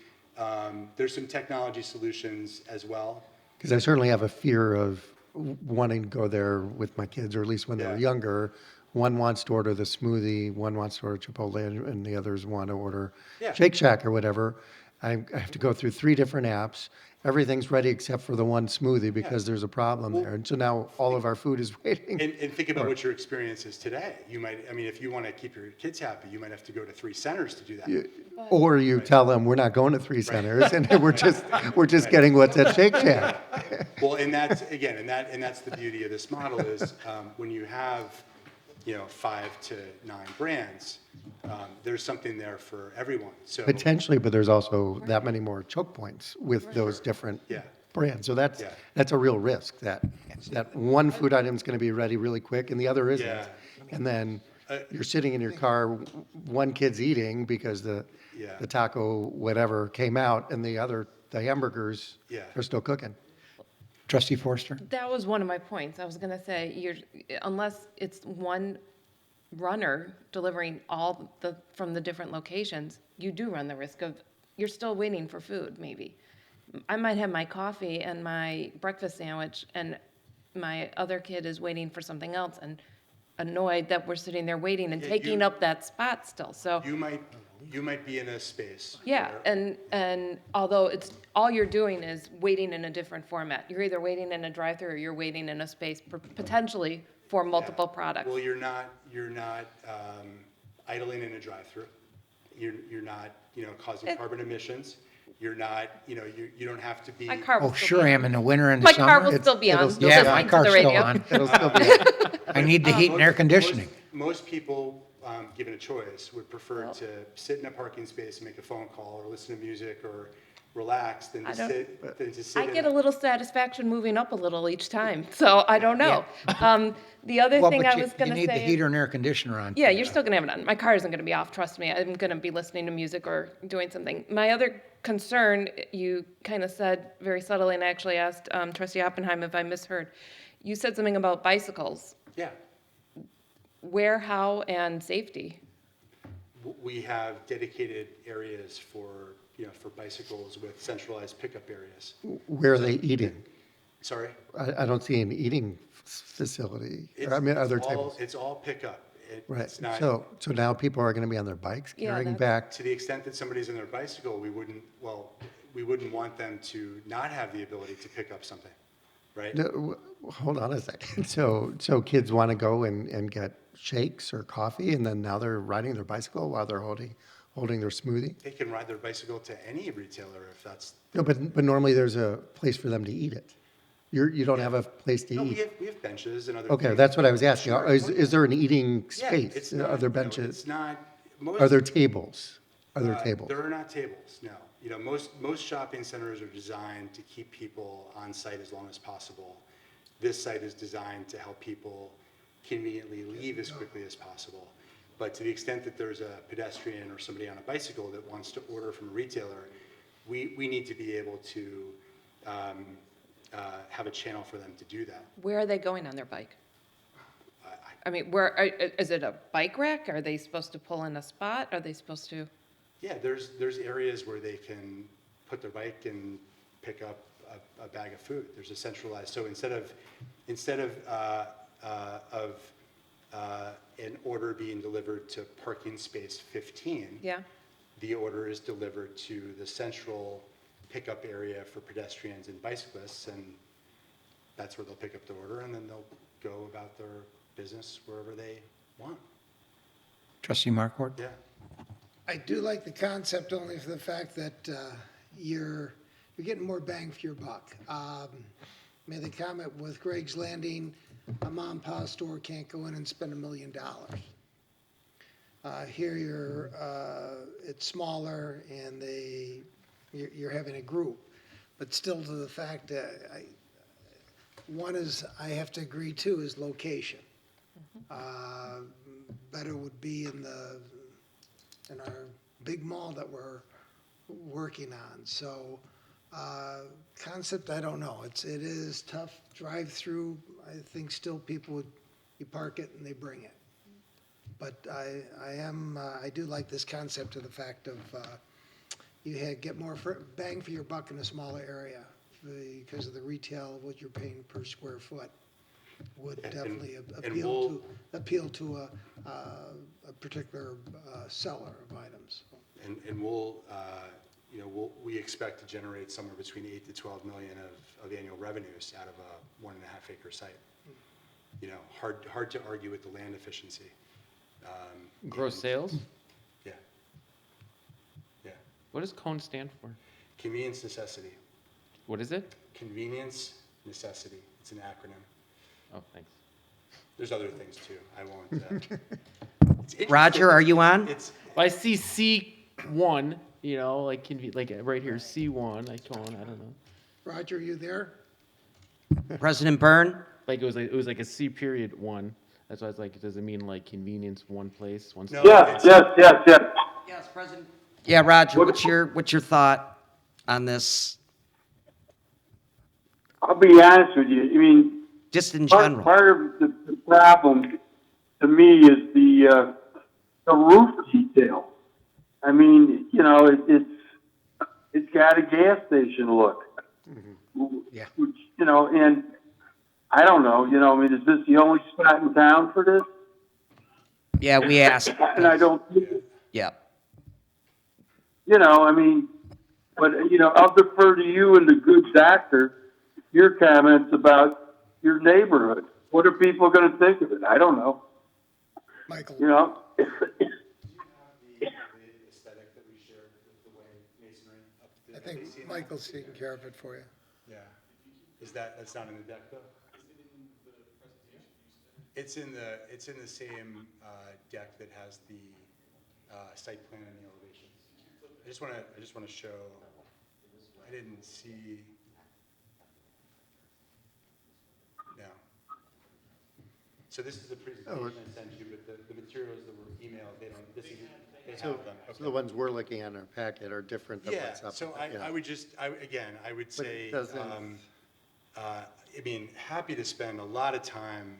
[SPEAKER 16] solutions as well.
[SPEAKER 4] Because I certainly have a fear of wanting to go there with my kids, or at least when they're younger. One wants to order the smoothie, one wants to order Chipotle, and the others want to order Shake Shack or whatever. I have to go through 3 different apps. Everything's ready except for the one smoothie because there's a problem there. And so now all of our food is waiting.
[SPEAKER 16] And think about what your experience is today. If you want to keep your kids happy, you might have to go to 3 centers to do that.
[SPEAKER 4] Or you tell them we're not going to 3 centers and we're just getting what's at Shake Shack.
[SPEAKER 16] Well, and that's the beauty of this model is when you have 5 to 9 brands, there's something there for everyone. So
[SPEAKER 4] Potentially, but there's also that many more choke points with those different brands. So that's a real risk that one food item is going to be ready really quick and the other isn't. And then you're sitting in your car, one kid's eating because the taco whatever came out, and the hamburgers are still cooking.
[SPEAKER 6] Trustee Forster.
[SPEAKER 18] That was one of my points. I was going to say, unless it's one runner delivering from the different locations, you do run the risk of, you're still waiting for food, maybe. I might have my coffee and my breakfast sandwich, and my other kid is waiting for something else and annoyed that we're sitting there waiting and taking up that spot still, so.
[SPEAKER 16] You might be in a space.
[SPEAKER 18] Yeah, and although it's, all you're doing is waiting in a different format. You're either waiting in a drive-through or you're waiting in a space potentially for multiple products.
[SPEAKER 16] Well, you're not idling in a drive-through. You're not, causing carbon emissions. You're not, you don't have to be.
[SPEAKER 18] My car will
[SPEAKER 6] Oh,
[SPEAKER 18] still
[SPEAKER 6] sure
[SPEAKER 18] be
[SPEAKER 6] I
[SPEAKER 18] on.
[SPEAKER 6] am in the winter and the
[SPEAKER 18] My
[SPEAKER 6] summer.
[SPEAKER 18] car will still be on.
[SPEAKER 6] Yeah, my
[SPEAKER 18] listening to
[SPEAKER 6] car's
[SPEAKER 18] the
[SPEAKER 6] still
[SPEAKER 18] radio.
[SPEAKER 6] on. It'll still be on. I need the heat and air conditioning.
[SPEAKER 16] Most people, given a choice, would prefer to sit in a parking space and make a phone call or listen to music or relax than to sit.
[SPEAKER 18] I get a little satisfaction moving up a little each time, so I don't know. The other
[SPEAKER 6] Well,
[SPEAKER 18] thing
[SPEAKER 6] but
[SPEAKER 18] I was going to say.
[SPEAKER 6] You need the
[SPEAKER 18] is-
[SPEAKER 6] heater and air conditioner on.
[SPEAKER 18] Yeah, you're still going to have it on. My car isn't going to be off, trust me. I'm going to be listening to music or doing something. My other concern, you kind of said very subtly, and I actually asked Trustee Oppenheim if I misheard. You said something about bicycles.
[SPEAKER 16] Yeah.
[SPEAKER 18] Where, how, and safety?
[SPEAKER 16] We have dedicated areas for bicycles with centralized pickup areas.
[SPEAKER 4] Where are they eating?
[SPEAKER 16] Sorry?
[SPEAKER 4] I don't see an eating facility. I mean, are there tables?
[SPEAKER 16] It's all pickup.
[SPEAKER 4] Right,
[SPEAKER 16] It's not.
[SPEAKER 4] so now people are gonna be on their bikes
[SPEAKER 18] Yeah,
[SPEAKER 4] carrying
[SPEAKER 18] that's-
[SPEAKER 4] back,
[SPEAKER 16] To the extent that somebody's on their bicycle, we wouldn't want them to not have the ability to pick up something, right?
[SPEAKER 4] No, hold on a second. So kids wanna go and get shakes or coffee, and then now they're riding their bicycle while they're holding their smoothie?
[SPEAKER 16] They can ride their bicycle to any retailer if that's.
[SPEAKER 4] No, but normally there's a place for them to eat it. You don't have a place to
[SPEAKER 16] No,
[SPEAKER 4] eat.
[SPEAKER 16] we have benches and other.
[SPEAKER 4] Okay,
[SPEAKER 16] things.
[SPEAKER 4] that's what I was asking.
[SPEAKER 16] Sure.
[SPEAKER 4] Is there an eating
[SPEAKER 16] Yeah,
[SPEAKER 4] space?
[SPEAKER 16] it's
[SPEAKER 4] Are
[SPEAKER 16] not,
[SPEAKER 4] there
[SPEAKER 16] no,
[SPEAKER 4] benches?
[SPEAKER 16] It's not. Most,
[SPEAKER 4] Are there tables? Are there tables?
[SPEAKER 16] There are not tables, no. Most shopping centers are designed to keep people on site as long as possible. This site is designed to help people conveniently leave as quickly as possible. But to the extent that there's a pedestrian or somebody on a bicycle that wants to order from a retailer, we need to be able to have a channel for them to do that.
[SPEAKER 18] Where are they going on their bike? I mean, is it a bike rack? Are they supposed to pull in a spot? Are they supposed to?
[SPEAKER 16] Yeah, there's areas where they can put their bike and pick up a bag of food. There's a centralized, so instead of an order being delivered to parking space 15,
[SPEAKER 18] Yeah.
[SPEAKER 16] the order is delivered to the central pickup area for pedestrians and bicyclists, and that's where they'll pick up the order, and then they'll go about their business wherever they want.
[SPEAKER 6] Trustee Markwart?
[SPEAKER 16] Yeah.
[SPEAKER 3] I do like the concept only for the fact that you're getting more bang for your buck. Made the comment with Greg's Landing, a mom and pop store can't go in and spend $1 million. Here it's smaller and you're having a group, but still to the fact that one is, I have to agree too, is location. Better would be in our big mall that we're working on. So concept, I don't know. It is tough. Drive-through, I think still people you park it and they bring it. But I do like this concept of the fact of you get more bang for your buck in a smaller area because of the retail, what you're paying per square foot would definitely appeal to a particular seller of items.
[SPEAKER 16] And we expect to generate somewhere between 8 to 12 million of annual revenues out of a 1.5 acre site. Hard to argue with the land efficiency.
[SPEAKER 9] Gross sales?
[SPEAKER 16] Yeah. Yeah.
[SPEAKER 9] What does CONE stand for?
[SPEAKER 16] Convenience necessity.
[SPEAKER 9] What is it?
[SPEAKER 16] Convenience necessity. It's an acronym.
[SPEAKER 9] Oh, thanks.
[SPEAKER 16] There's other things too. I won't.
[SPEAKER 17] Roger, are you on?
[SPEAKER 9] Well, I see C1, like right here, C1, I don't know.
[SPEAKER 3] Roger, are you there?
[SPEAKER 17] President Byrne?
[SPEAKER 9] Like it was like a C period 1. That's why I was like, does it mean like convenience one place?
[SPEAKER 16] No,
[SPEAKER 1] Yes.
[SPEAKER 17] Yes, President. Yeah, Roger, what's your thought on this?
[SPEAKER 1] I'll be honest with you. I mean,
[SPEAKER 17] Just in general.
[SPEAKER 1] part of the problem to me is the roof detail. I mean, you know, it's got a gas station look.
[SPEAKER 6] Yeah.
[SPEAKER 1] Which, you know, and I don't know, you know, I mean, is this the only spot in town for this?
[SPEAKER 17] Yeah, we asked.
[SPEAKER 1] And I don't,
[SPEAKER 17] Yeah.
[SPEAKER 1] you know, I mean, but, you know, I'll defer to you and the good doctor, your comments about your neighborhood. What are people gonna think of it? I don't know,
[SPEAKER 3] Michael,
[SPEAKER 1] you know?
[SPEAKER 16] aesthetic that we shared with the way masonry up
[SPEAKER 3] I think Michael's taking care of it for you.
[SPEAKER 16] Yeah. That's not in the deck though? It's in the same deck that has the site plan and the elevations. I just wanna show, I didn't see, no. So this is the presentation I sent you, but the materials that were emailed, they don't, they have them.
[SPEAKER 4] So the ones we're looking at in our packet are different than
[SPEAKER 16] Yeah,
[SPEAKER 4] what's up.
[SPEAKER 16] so
[SPEAKER 4] yeah.
[SPEAKER 16] I would just, again, I would
[SPEAKER 4] But
[SPEAKER 16] say,
[SPEAKER 4] it doesn't-
[SPEAKER 16] I mean, happy to spend a lot of time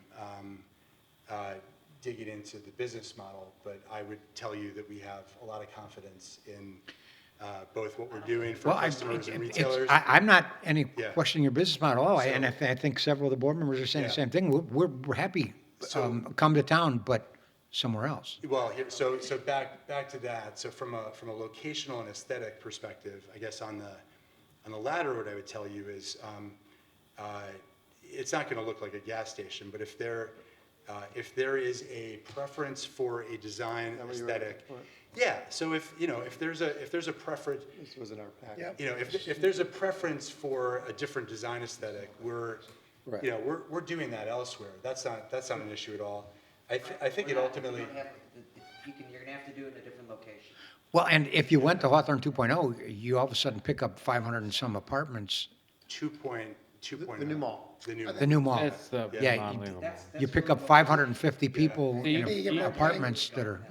[SPEAKER 16] digging into the business model, but I would tell you that we have a lot of confidence in both what we're doing for
[SPEAKER 6] Well,
[SPEAKER 16] customers and retailers.
[SPEAKER 6] I'm not any
[SPEAKER 16] Yeah.
[SPEAKER 6] questioning your business model at all,
[SPEAKER 16] So-
[SPEAKER 6] and I think several of the board members are saying the
[SPEAKER 16] Yeah.
[SPEAKER 6] same thing. We're happy,
[SPEAKER 16] So-
[SPEAKER 6] come to town, but somewhere else.
[SPEAKER 16] Well, here, so back to that. So from a locational and aesthetic perspective, I guess on the latter, what I would tell you is, it's not going to look like a gas station, but if there is a preference for a design aesthetic, yeah. So if there's a preference,
[SPEAKER 4] This was in our packet.
[SPEAKER 16] if there's a preference for a different design aesthetic, we're doing that elsewhere. That's not an issue at all. I think it ultimately.
[SPEAKER 17] You're gonna have to do it in a different location.
[SPEAKER 6] Well, and if you went to Hawthorne 2.0, you all of a sudden pick up 500 and some apartments.
[SPEAKER 16] 2.0.
[SPEAKER 4] The new mall.
[SPEAKER 6] The new mall.
[SPEAKER 9] That's the
[SPEAKER 6] Yeah,
[SPEAKER 9] modeling of the mall.
[SPEAKER 6] you pick up 550 people
[SPEAKER 9] So you-
[SPEAKER 6] in
[SPEAKER 9] you-
[SPEAKER 6] apartments that are,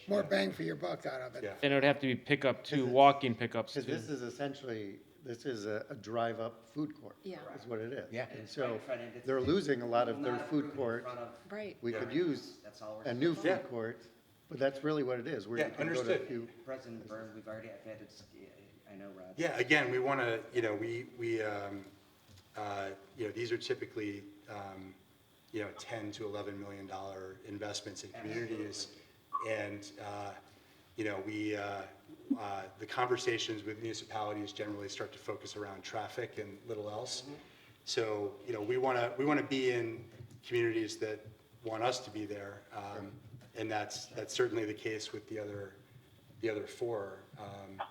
[SPEAKER 3] More bang for your buck out of it.
[SPEAKER 9] And it would have to be pickup too, walking pickups
[SPEAKER 4] Because
[SPEAKER 9] too.
[SPEAKER 4] this is essentially, this is a drive-up food court.
[SPEAKER 18] Yeah.
[SPEAKER 4] Is what it is.
[SPEAKER 6] Yeah.
[SPEAKER 4] And so they're losing a lot of their food court.
[SPEAKER 18] Right.
[SPEAKER 4] We could use a new food court, but that's really what it is. Where
[SPEAKER 16] Yeah,
[SPEAKER 4] you can go to a
[SPEAKER 16] understood.
[SPEAKER 4] few-
[SPEAKER 17] President Byrne, we've already had it, I know, Rod.
[SPEAKER 16] Yeah, again, we want to, these are typically, $10 to $11 million investments in communities. And, the conversations with municipalities generally start to focus around traffic and little else. So, we want to be in communities that want us to be there. And that's certainly the case with the other four.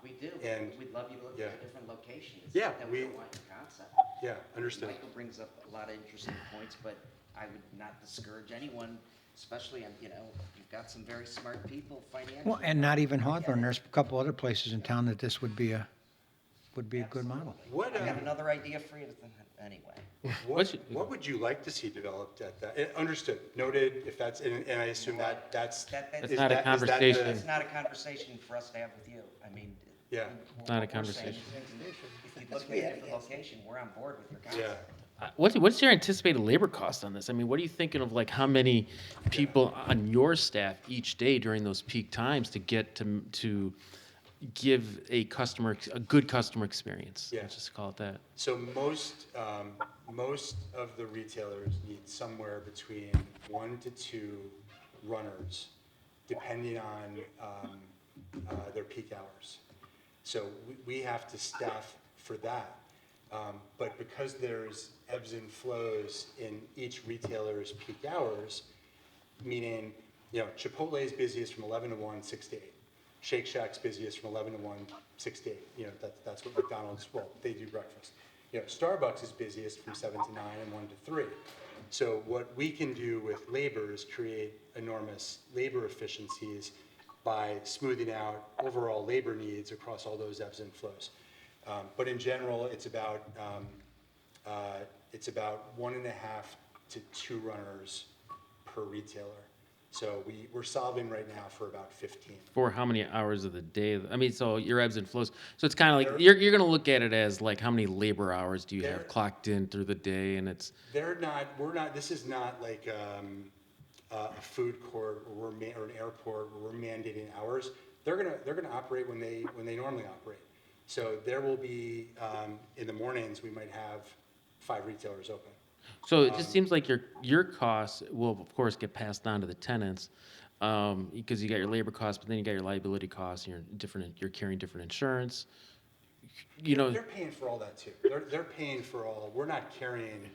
[SPEAKER 17] We do.
[SPEAKER 16] And
[SPEAKER 17] We'd love you to look
[SPEAKER 16] yeah.
[SPEAKER 17] at a different location. It's
[SPEAKER 16] Yeah,
[SPEAKER 17] not that we don't want your concept.
[SPEAKER 16] Yeah, understood.
[SPEAKER 17] Michael brings up a lot of interesting points, but I would not discourage anyone, especially, you've got some very smart people financially.
[SPEAKER 6] well, and not even Hawthorne. There's a couple other places in town that this would be a good model.
[SPEAKER 16] What,
[SPEAKER 17] I got another idea for you anyway.
[SPEAKER 16] what would you like to see developed at that? Understood, noted, if that's, and I assume that's.
[SPEAKER 9] That's
[SPEAKER 16] is
[SPEAKER 9] not a
[SPEAKER 16] that- is that the-
[SPEAKER 9] conversation.
[SPEAKER 17] It's not a conversation for us to have with you. I mean.
[SPEAKER 16] Yeah.
[SPEAKER 9] It's not a
[SPEAKER 17] what we're saying
[SPEAKER 9] conversation.
[SPEAKER 17] is, If you look at a different location, we're on board with your concept.
[SPEAKER 16] Yeah.
[SPEAKER 9] What's your anticipated labor cost on this? I mean, what are you thinking of, like, how many people on your staff each day during those peak times to get to give a good customer experience?
[SPEAKER 16] Yeah.
[SPEAKER 9] Let's just call it that.
[SPEAKER 16] So most of the retailers need somewhere between 1 to 2 runners, depending on their peak hours. So we have to staff for that. But because there's ebbs and flows in each retailer's peak hours, meaning, Chipotle is busiest from 11 to 1, 6 to 8. Shake Shack's busiest from 11 to 1, 6 to 8. That's what McDonald's, they do breakfast. Starbucks is busiest from 7 to 9 and 1 to 3. So what we can do with labor is create enormous labor efficiencies by smoothing out overall labor needs across all those ebbs and flows. But in general, it's about 1.5 to 2 runners per retailer. So we're solving right now for about 15.
[SPEAKER 9] For how many hours of the day? I mean, so your ebbs and flows. So it's kind of like you're going to look at it as like how many labor hours do you have clocked in through the day, and it's.
[SPEAKER 16] We're not. This is not like a food court or or an airport where we're mandating hours, they're gonna operate when they normally operate. So there will be, in the mornings, we might have 5 retailers open.
[SPEAKER 9] So it just seems like your costs will, of course, get passed on to the tenants, because you got your labor costs, but then you got your liability costs, you're carrying different insurance.
[SPEAKER 16] They're paying for all that too. They're paying for all, we're not carrying,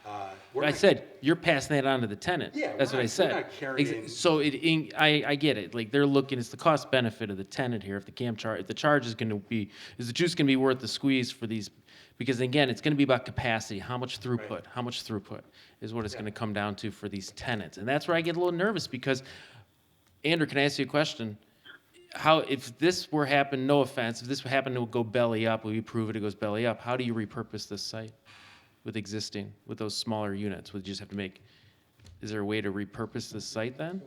[SPEAKER 9] I said, you're passing that on to the tenant.
[SPEAKER 16] Yeah,
[SPEAKER 9] That's
[SPEAKER 16] we're
[SPEAKER 9] what I
[SPEAKER 16] not-
[SPEAKER 9] said.
[SPEAKER 16] we're not carrying-
[SPEAKER 9] So I get it. Like, they're looking, it's the cost benefit of the tenant here. If the charge is gonna be, is the juice gonna be worth the squeeze for these? Because again, it's gonna be about capacity, how much throughput is what it's gonna come down to for these tenants. And that's where I get a little nervous, because, Andrew, can I ask you a question? If this were happen, no offense, if this would happen to go belly up, we prove it goes belly up, how do you repurpose this site with those smaller units? Would you just have to is there a way to repurpose this site then?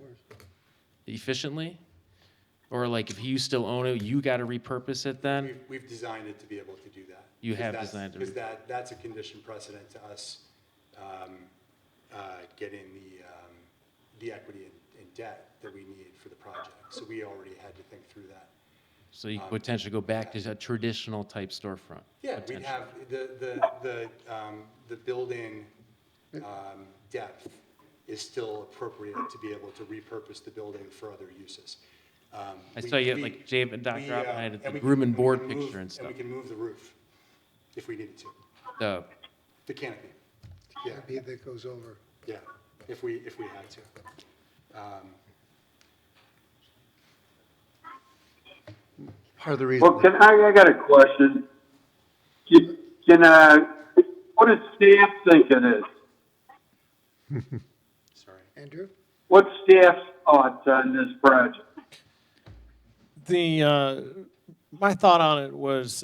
[SPEAKER 9] Efficiently? Or like, if you still own it, you gotta repurpose it then?
[SPEAKER 16] We've designed it to be able to do that.
[SPEAKER 9] You have designed it.
[SPEAKER 16] Because that's a condition precedent to us getting the equity and debt that we need for the project. So we already had to think through that.
[SPEAKER 9] So you could potentially go back to a traditional type storefront?
[SPEAKER 16] Yeah, we'd have the building depth is still appropriate to be able to repurpose the building for other uses.
[SPEAKER 9] I saw you, like, Dave and Dr. Oppenheim had the room and board picture and stuff.
[SPEAKER 16] And we can move the roof if we needed to. The canopy. Yeah,
[SPEAKER 3] Canopy that goes over.
[SPEAKER 16] yeah, if we had to.
[SPEAKER 4] Part of the reason.
[SPEAKER 1] Well, I got a question. What does staff think it is?
[SPEAKER 16] Sorry.
[SPEAKER 3] Andrew?
[SPEAKER 1] What's staff's thoughts on this project?
[SPEAKER 8] My thought on it was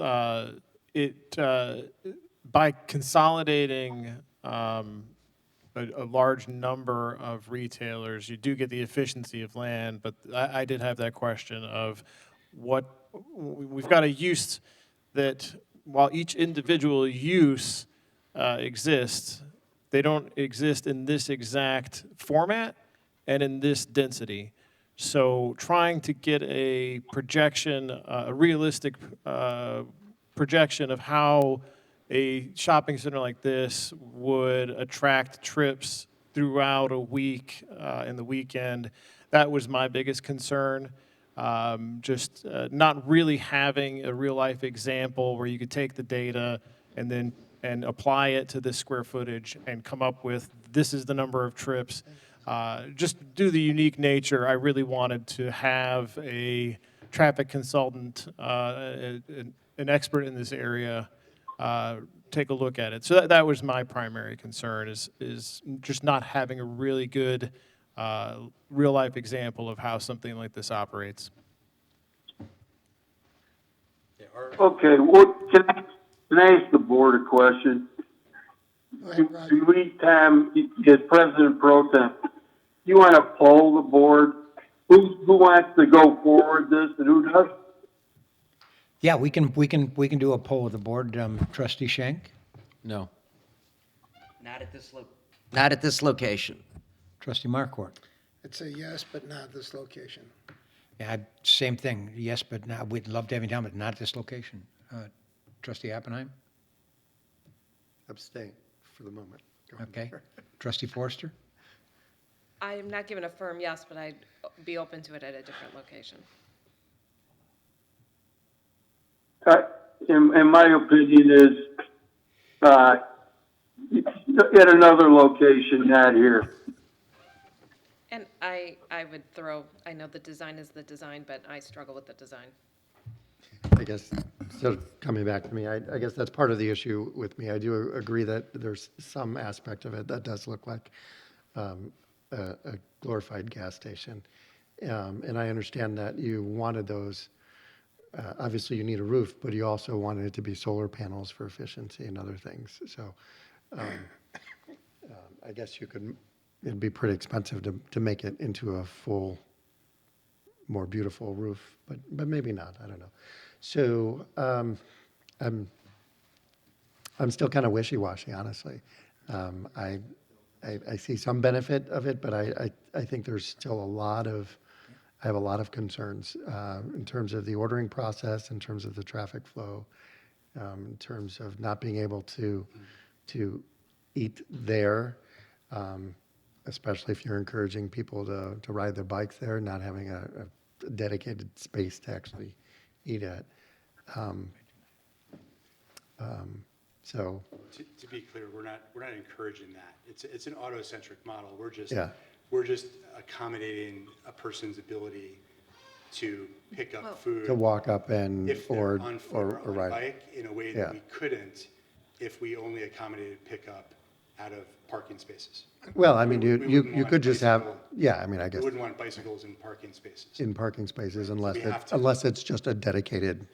[SPEAKER 8] by consolidating a large number of retailers, you do get the efficiency of land, but I did have that question of we've got a use that, while each individual use exists, they don't exist in this exact format and in this density. So trying to get a projection, a realistic projection of how a shopping center like this would attract trips throughout a week and the weekend, that was my biggest concern. Just not really having a real life example where you could take the data and apply it to this square footage and come up with, this is the number of trips. Just due to the unique nature, I really wanted to have a traffic consultant, an expert in this area, take a look at it. So that was my primary concern, is just not having a really good real-life example of how something like this operates.
[SPEAKER 1] Okay, can I ask the board a question?
[SPEAKER 3] Go ahead, Roger.
[SPEAKER 1] Do we, as President Pro Tem, you want to poll the board? Who wants to go forward this and who doesn't?
[SPEAKER 6] Yeah, we can do a poll of the board. Trustee Schenk?
[SPEAKER 9] No.
[SPEAKER 17] Not at this location.
[SPEAKER 6] Trustee Markwart?
[SPEAKER 3] It's a yes, but not this location.
[SPEAKER 6] Yeah, same thing. Yes, but not, we'd love to have you down, but not at this location. Trustee Oppenheim?
[SPEAKER 4] Abstain for the moment. Go ahead.
[SPEAKER 6] Okay. Trustee Forster?
[SPEAKER 18] I'm not giving a firm yes, but I'd be open to it at a different location.
[SPEAKER 1] In my opinion is, at another location, not here.
[SPEAKER 18] And I would I know the design is the design, but I struggle with the design.
[SPEAKER 4] I guess, instead of coming back to me, I guess that's part of the issue with me. I do agree that there's some aspect of it that does look like a glorified gas station. And I understand that you wanted those, obviously you need a roof, but you also wanted it to be solar panels for efficiency and other things. So I guess it'd be pretty expensive to make it into a full, more beautiful roof, but maybe not, I don't know. So I'm still kind of wishy-washy, honestly. I see some benefit of it, but I think there's still I have a lot of concerns in terms of the ordering process, in terms of the traffic flow, in terms of not being able to eat there, especially if you're encouraging people to ride their bikes there, not having a dedicated space to actually eat at. So,
[SPEAKER 16] To be clear, we're not encouraging that. It's an auto-centric model.
[SPEAKER 4] Yeah.
[SPEAKER 16] We're just accommodating a person's ability to pick up food.
[SPEAKER 4] to walk up and,
[SPEAKER 16] If they're
[SPEAKER 4] or
[SPEAKER 16] on foot or on a
[SPEAKER 4] ride.
[SPEAKER 16] bike in a way
[SPEAKER 4] Yeah.
[SPEAKER 16] that we couldn't if we only accommodated pickup out of parking spaces.
[SPEAKER 4] Well, I mean,
[SPEAKER 16] We wouldn't
[SPEAKER 4] you
[SPEAKER 16] want
[SPEAKER 4] could just have,
[SPEAKER 16] bicycle-
[SPEAKER 4] yeah, I mean, I
[SPEAKER 16] We
[SPEAKER 4] guess
[SPEAKER 16] wouldn't want bicycles in parking spaces.
[SPEAKER 4] in parking spaces
[SPEAKER 16] We have to.
[SPEAKER 4] unless it's just a dedicated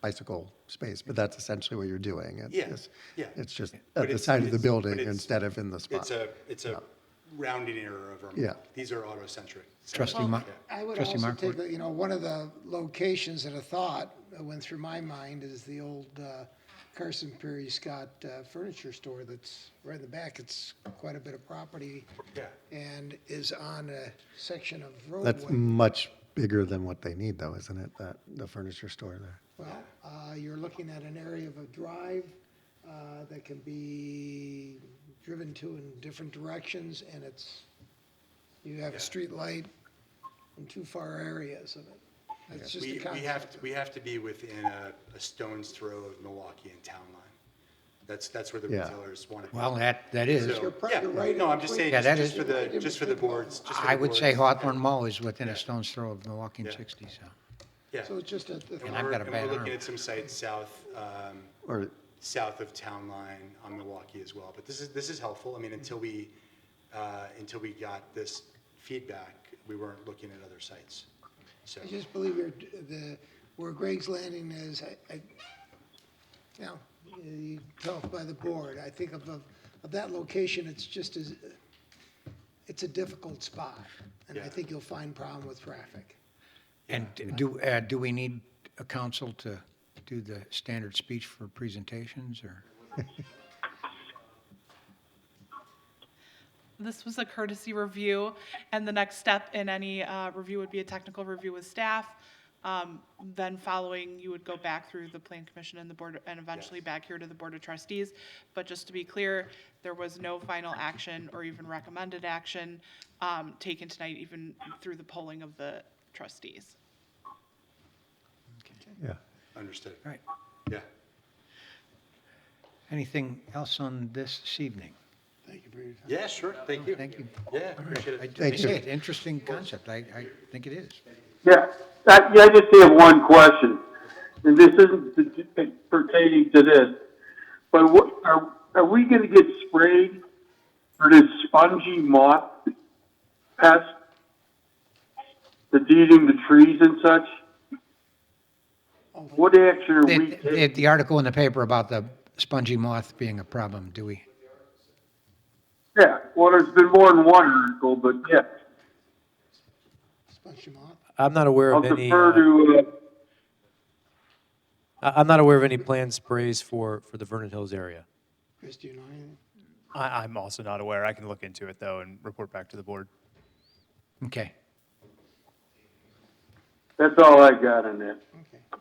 [SPEAKER 4] bicycle space, but that's essentially what you're doing.
[SPEAKER 16] Yeah, yeah.
[SPEAKER 4] It's just
[SPEAKER 16] But
[SPEAKER 4] at the
[SPEAKER 16] it's-
[SPEAKER 4] side of the
[SPEAKER 16] but
[SPEAKER 4] building
[SPEAKER 16] it's-
[SPEAKER 4] instead of in the spot.
[SPEAKER 16] It's a rounding error of our
[SPEAKER 4] Yeah.
[SPEAKER 16] model. These are auto-centric.
[SPEAKER 6] Trustee
[SPEAKER 16] Yeah.
[SPEAKER 3] I would
[SPEAKER 6] Trustee
[SPEAKER 3] also
[SPEAKER 6] Markwood?
[SPEAKER 3] take, one of the locations that I thought went through my mind is the old Carson Perry Scott furniture store that's right in the back. It's quite a bit of property
[SPEAKER 16] Yeah.
[SPEAKER 3] and is on a section of
[SPEAKER 4] That's
[SPEAKER 3] roadway.
[SPEAKER 4] much bigger than what they need though, isn't it? The furniture store there.
[SPEAKER 3] Well, you're looking at an area of a drive that can be driven to in different directions, and you have a street light in two far areas of it. It's just a
[SPEAKER 16] We
[SPEAKER 3] concept.
[SPEAKER 16] have to be within a stone's throw of Milwaukee and Town Line. That's where the
[SPEAKER 4] Yeah.
[SPEAKER 16] retailers want to be.
[SPEAKER 6] Well, that is.
[SPEAKER 16] So, yeah,
[SPEAKER 3] you're right
[SPEAKER 16] no,
[SPEAKER 3] in
[SPEAKER 16] I'm just saying,
[SPEAKER 6] Yeah, that
[SPEAKER 16] just
[SPEAKER 6] is-
[SPEAKER 16] for the boards. just for
[SPEAKER 6] I
[SPEAKER 16] the
[SPEAKER 6] would say
[SPEAKER 16] boards.
[SPEAKER 6] Hawthorne Mall is within a stone's throw of Milwaukee and
[SPEAKER 16] Yeah.
[SPEAKER 6] 60, so.
[SPEAKER 16] Yeah.
[SPEAKER 3] So it's just a
[SPEAKER 6] And I've got a
[SPEAKER 16] And
[SPEAKER 6] bad
[SPEAKER 16] we're looking
[SPEAKER 6] arm.
[SPEAKER 16] at some sites
[SPEAKER 4] Or,
[SPEAKER 16] south of Town Line on Milwaukee as well. But this is helpful. I mean, until we got this feedback, we weren't looking at other sites. So,
[SPEAKER 3] I just believe where Greg's Landing is, you tell by the board, I think of that location, it's a difficult spot. And I
[SPEAKER 16] Yeah.
[SPEAKER 3] think you'll find problem with traffic.
[SPEAKER 6] And do we need a council to do the standard speech for presentations, or?
[SPEAKER 19] This was a courtesy review, and the next step in any review would be a technical review with staff. Then following, you would go back through the plan commission and the board, and eventually back here to the board of trustees. But just to be clear, there was no final action or even recommended action taken tonight, even through the polling of the trustees.
[SPEAKER 4] yeah.
[SPEAKER 16] understood.
[SPEAKER 6] Right.
[SPEAKER 16] Yeah.
[SPEAKER 6] Anything else on this evening?
[SPEAKER 3] Thank you for your time.
[SPEAKER 16] Yeah, sure. Thank you.
[SPEAKER 6] Thank you.
[SPEAKER 16] Yeah, appreciate it.
[SPEAKER 4] Thank
[SPEAKER 6] I
[SPEAKER 4] you.
[SPEAKER 6] say it, interesting concept. I think it is.
[SPEAKER 1] Yeah, I just have one question, and this isn't pertaining to this, but are we gonna get sprayed for this spongy moth pest that's eating the trees and such? What action are we taking?
[SPEAKER 6] The article in the paper about the spongy moth being a problem, do we?
[SPEAKER 1] Yeah, well, there's been more than one article, but yeah,
[SPEAKER 3] Spongy moth.
[SPEAKER 15] I'm not aware
[SPEAKER 1] I'll
[SPEAKER 15] of any,
[SPEAKER 1] defer to,
[SPEAKER 15] I'm not aware of any planned sprays for the Vernon Hills area.
[SPEAKER 3] Chris, do you know anything?
[SPEAKER 20] I'm also not aware. I can look into it, though, and report back to the board.
[SPEAKER 6] Okay,
[SPEAKER 1] that's all I got on that.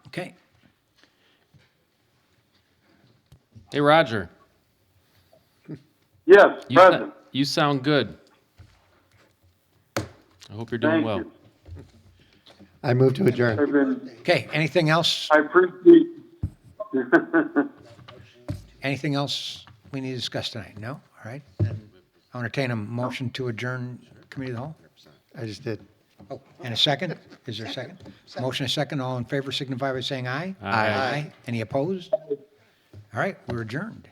[SPEAKER 6] okay.
[SPEAKER 9] Hey, Roger.
[SPEAKER 1] Yes,
[SPEAKER 9] You,
[SPEAKER 1] present.
[SPEAKER 9] you sound good. I hope you're doing
[SPEAKER 1] Thank
[SPEAKER 9] well.
[SPEAKER 1] you.
[SPEAKER 4] I move to adjourn.
[SPEAKER 1] I've been,
[SPEAKER 6] Okay, anything else?
[SPEAKER 1] I appreciate.
[SPEAKER 6] Anything else we need to discuss tonight? No? All right, then I'll entertain a motion to adjourn committee of the whole.
[SPEAKER 4] I just did.
[SPEAKER 6] Oh, and a second? Is there a second? Motion a second. All in favor signify by saying aye.
[SPEAKER 9] Aye.
[SPEAKER 6] Any opposed? All right, we're adjourned.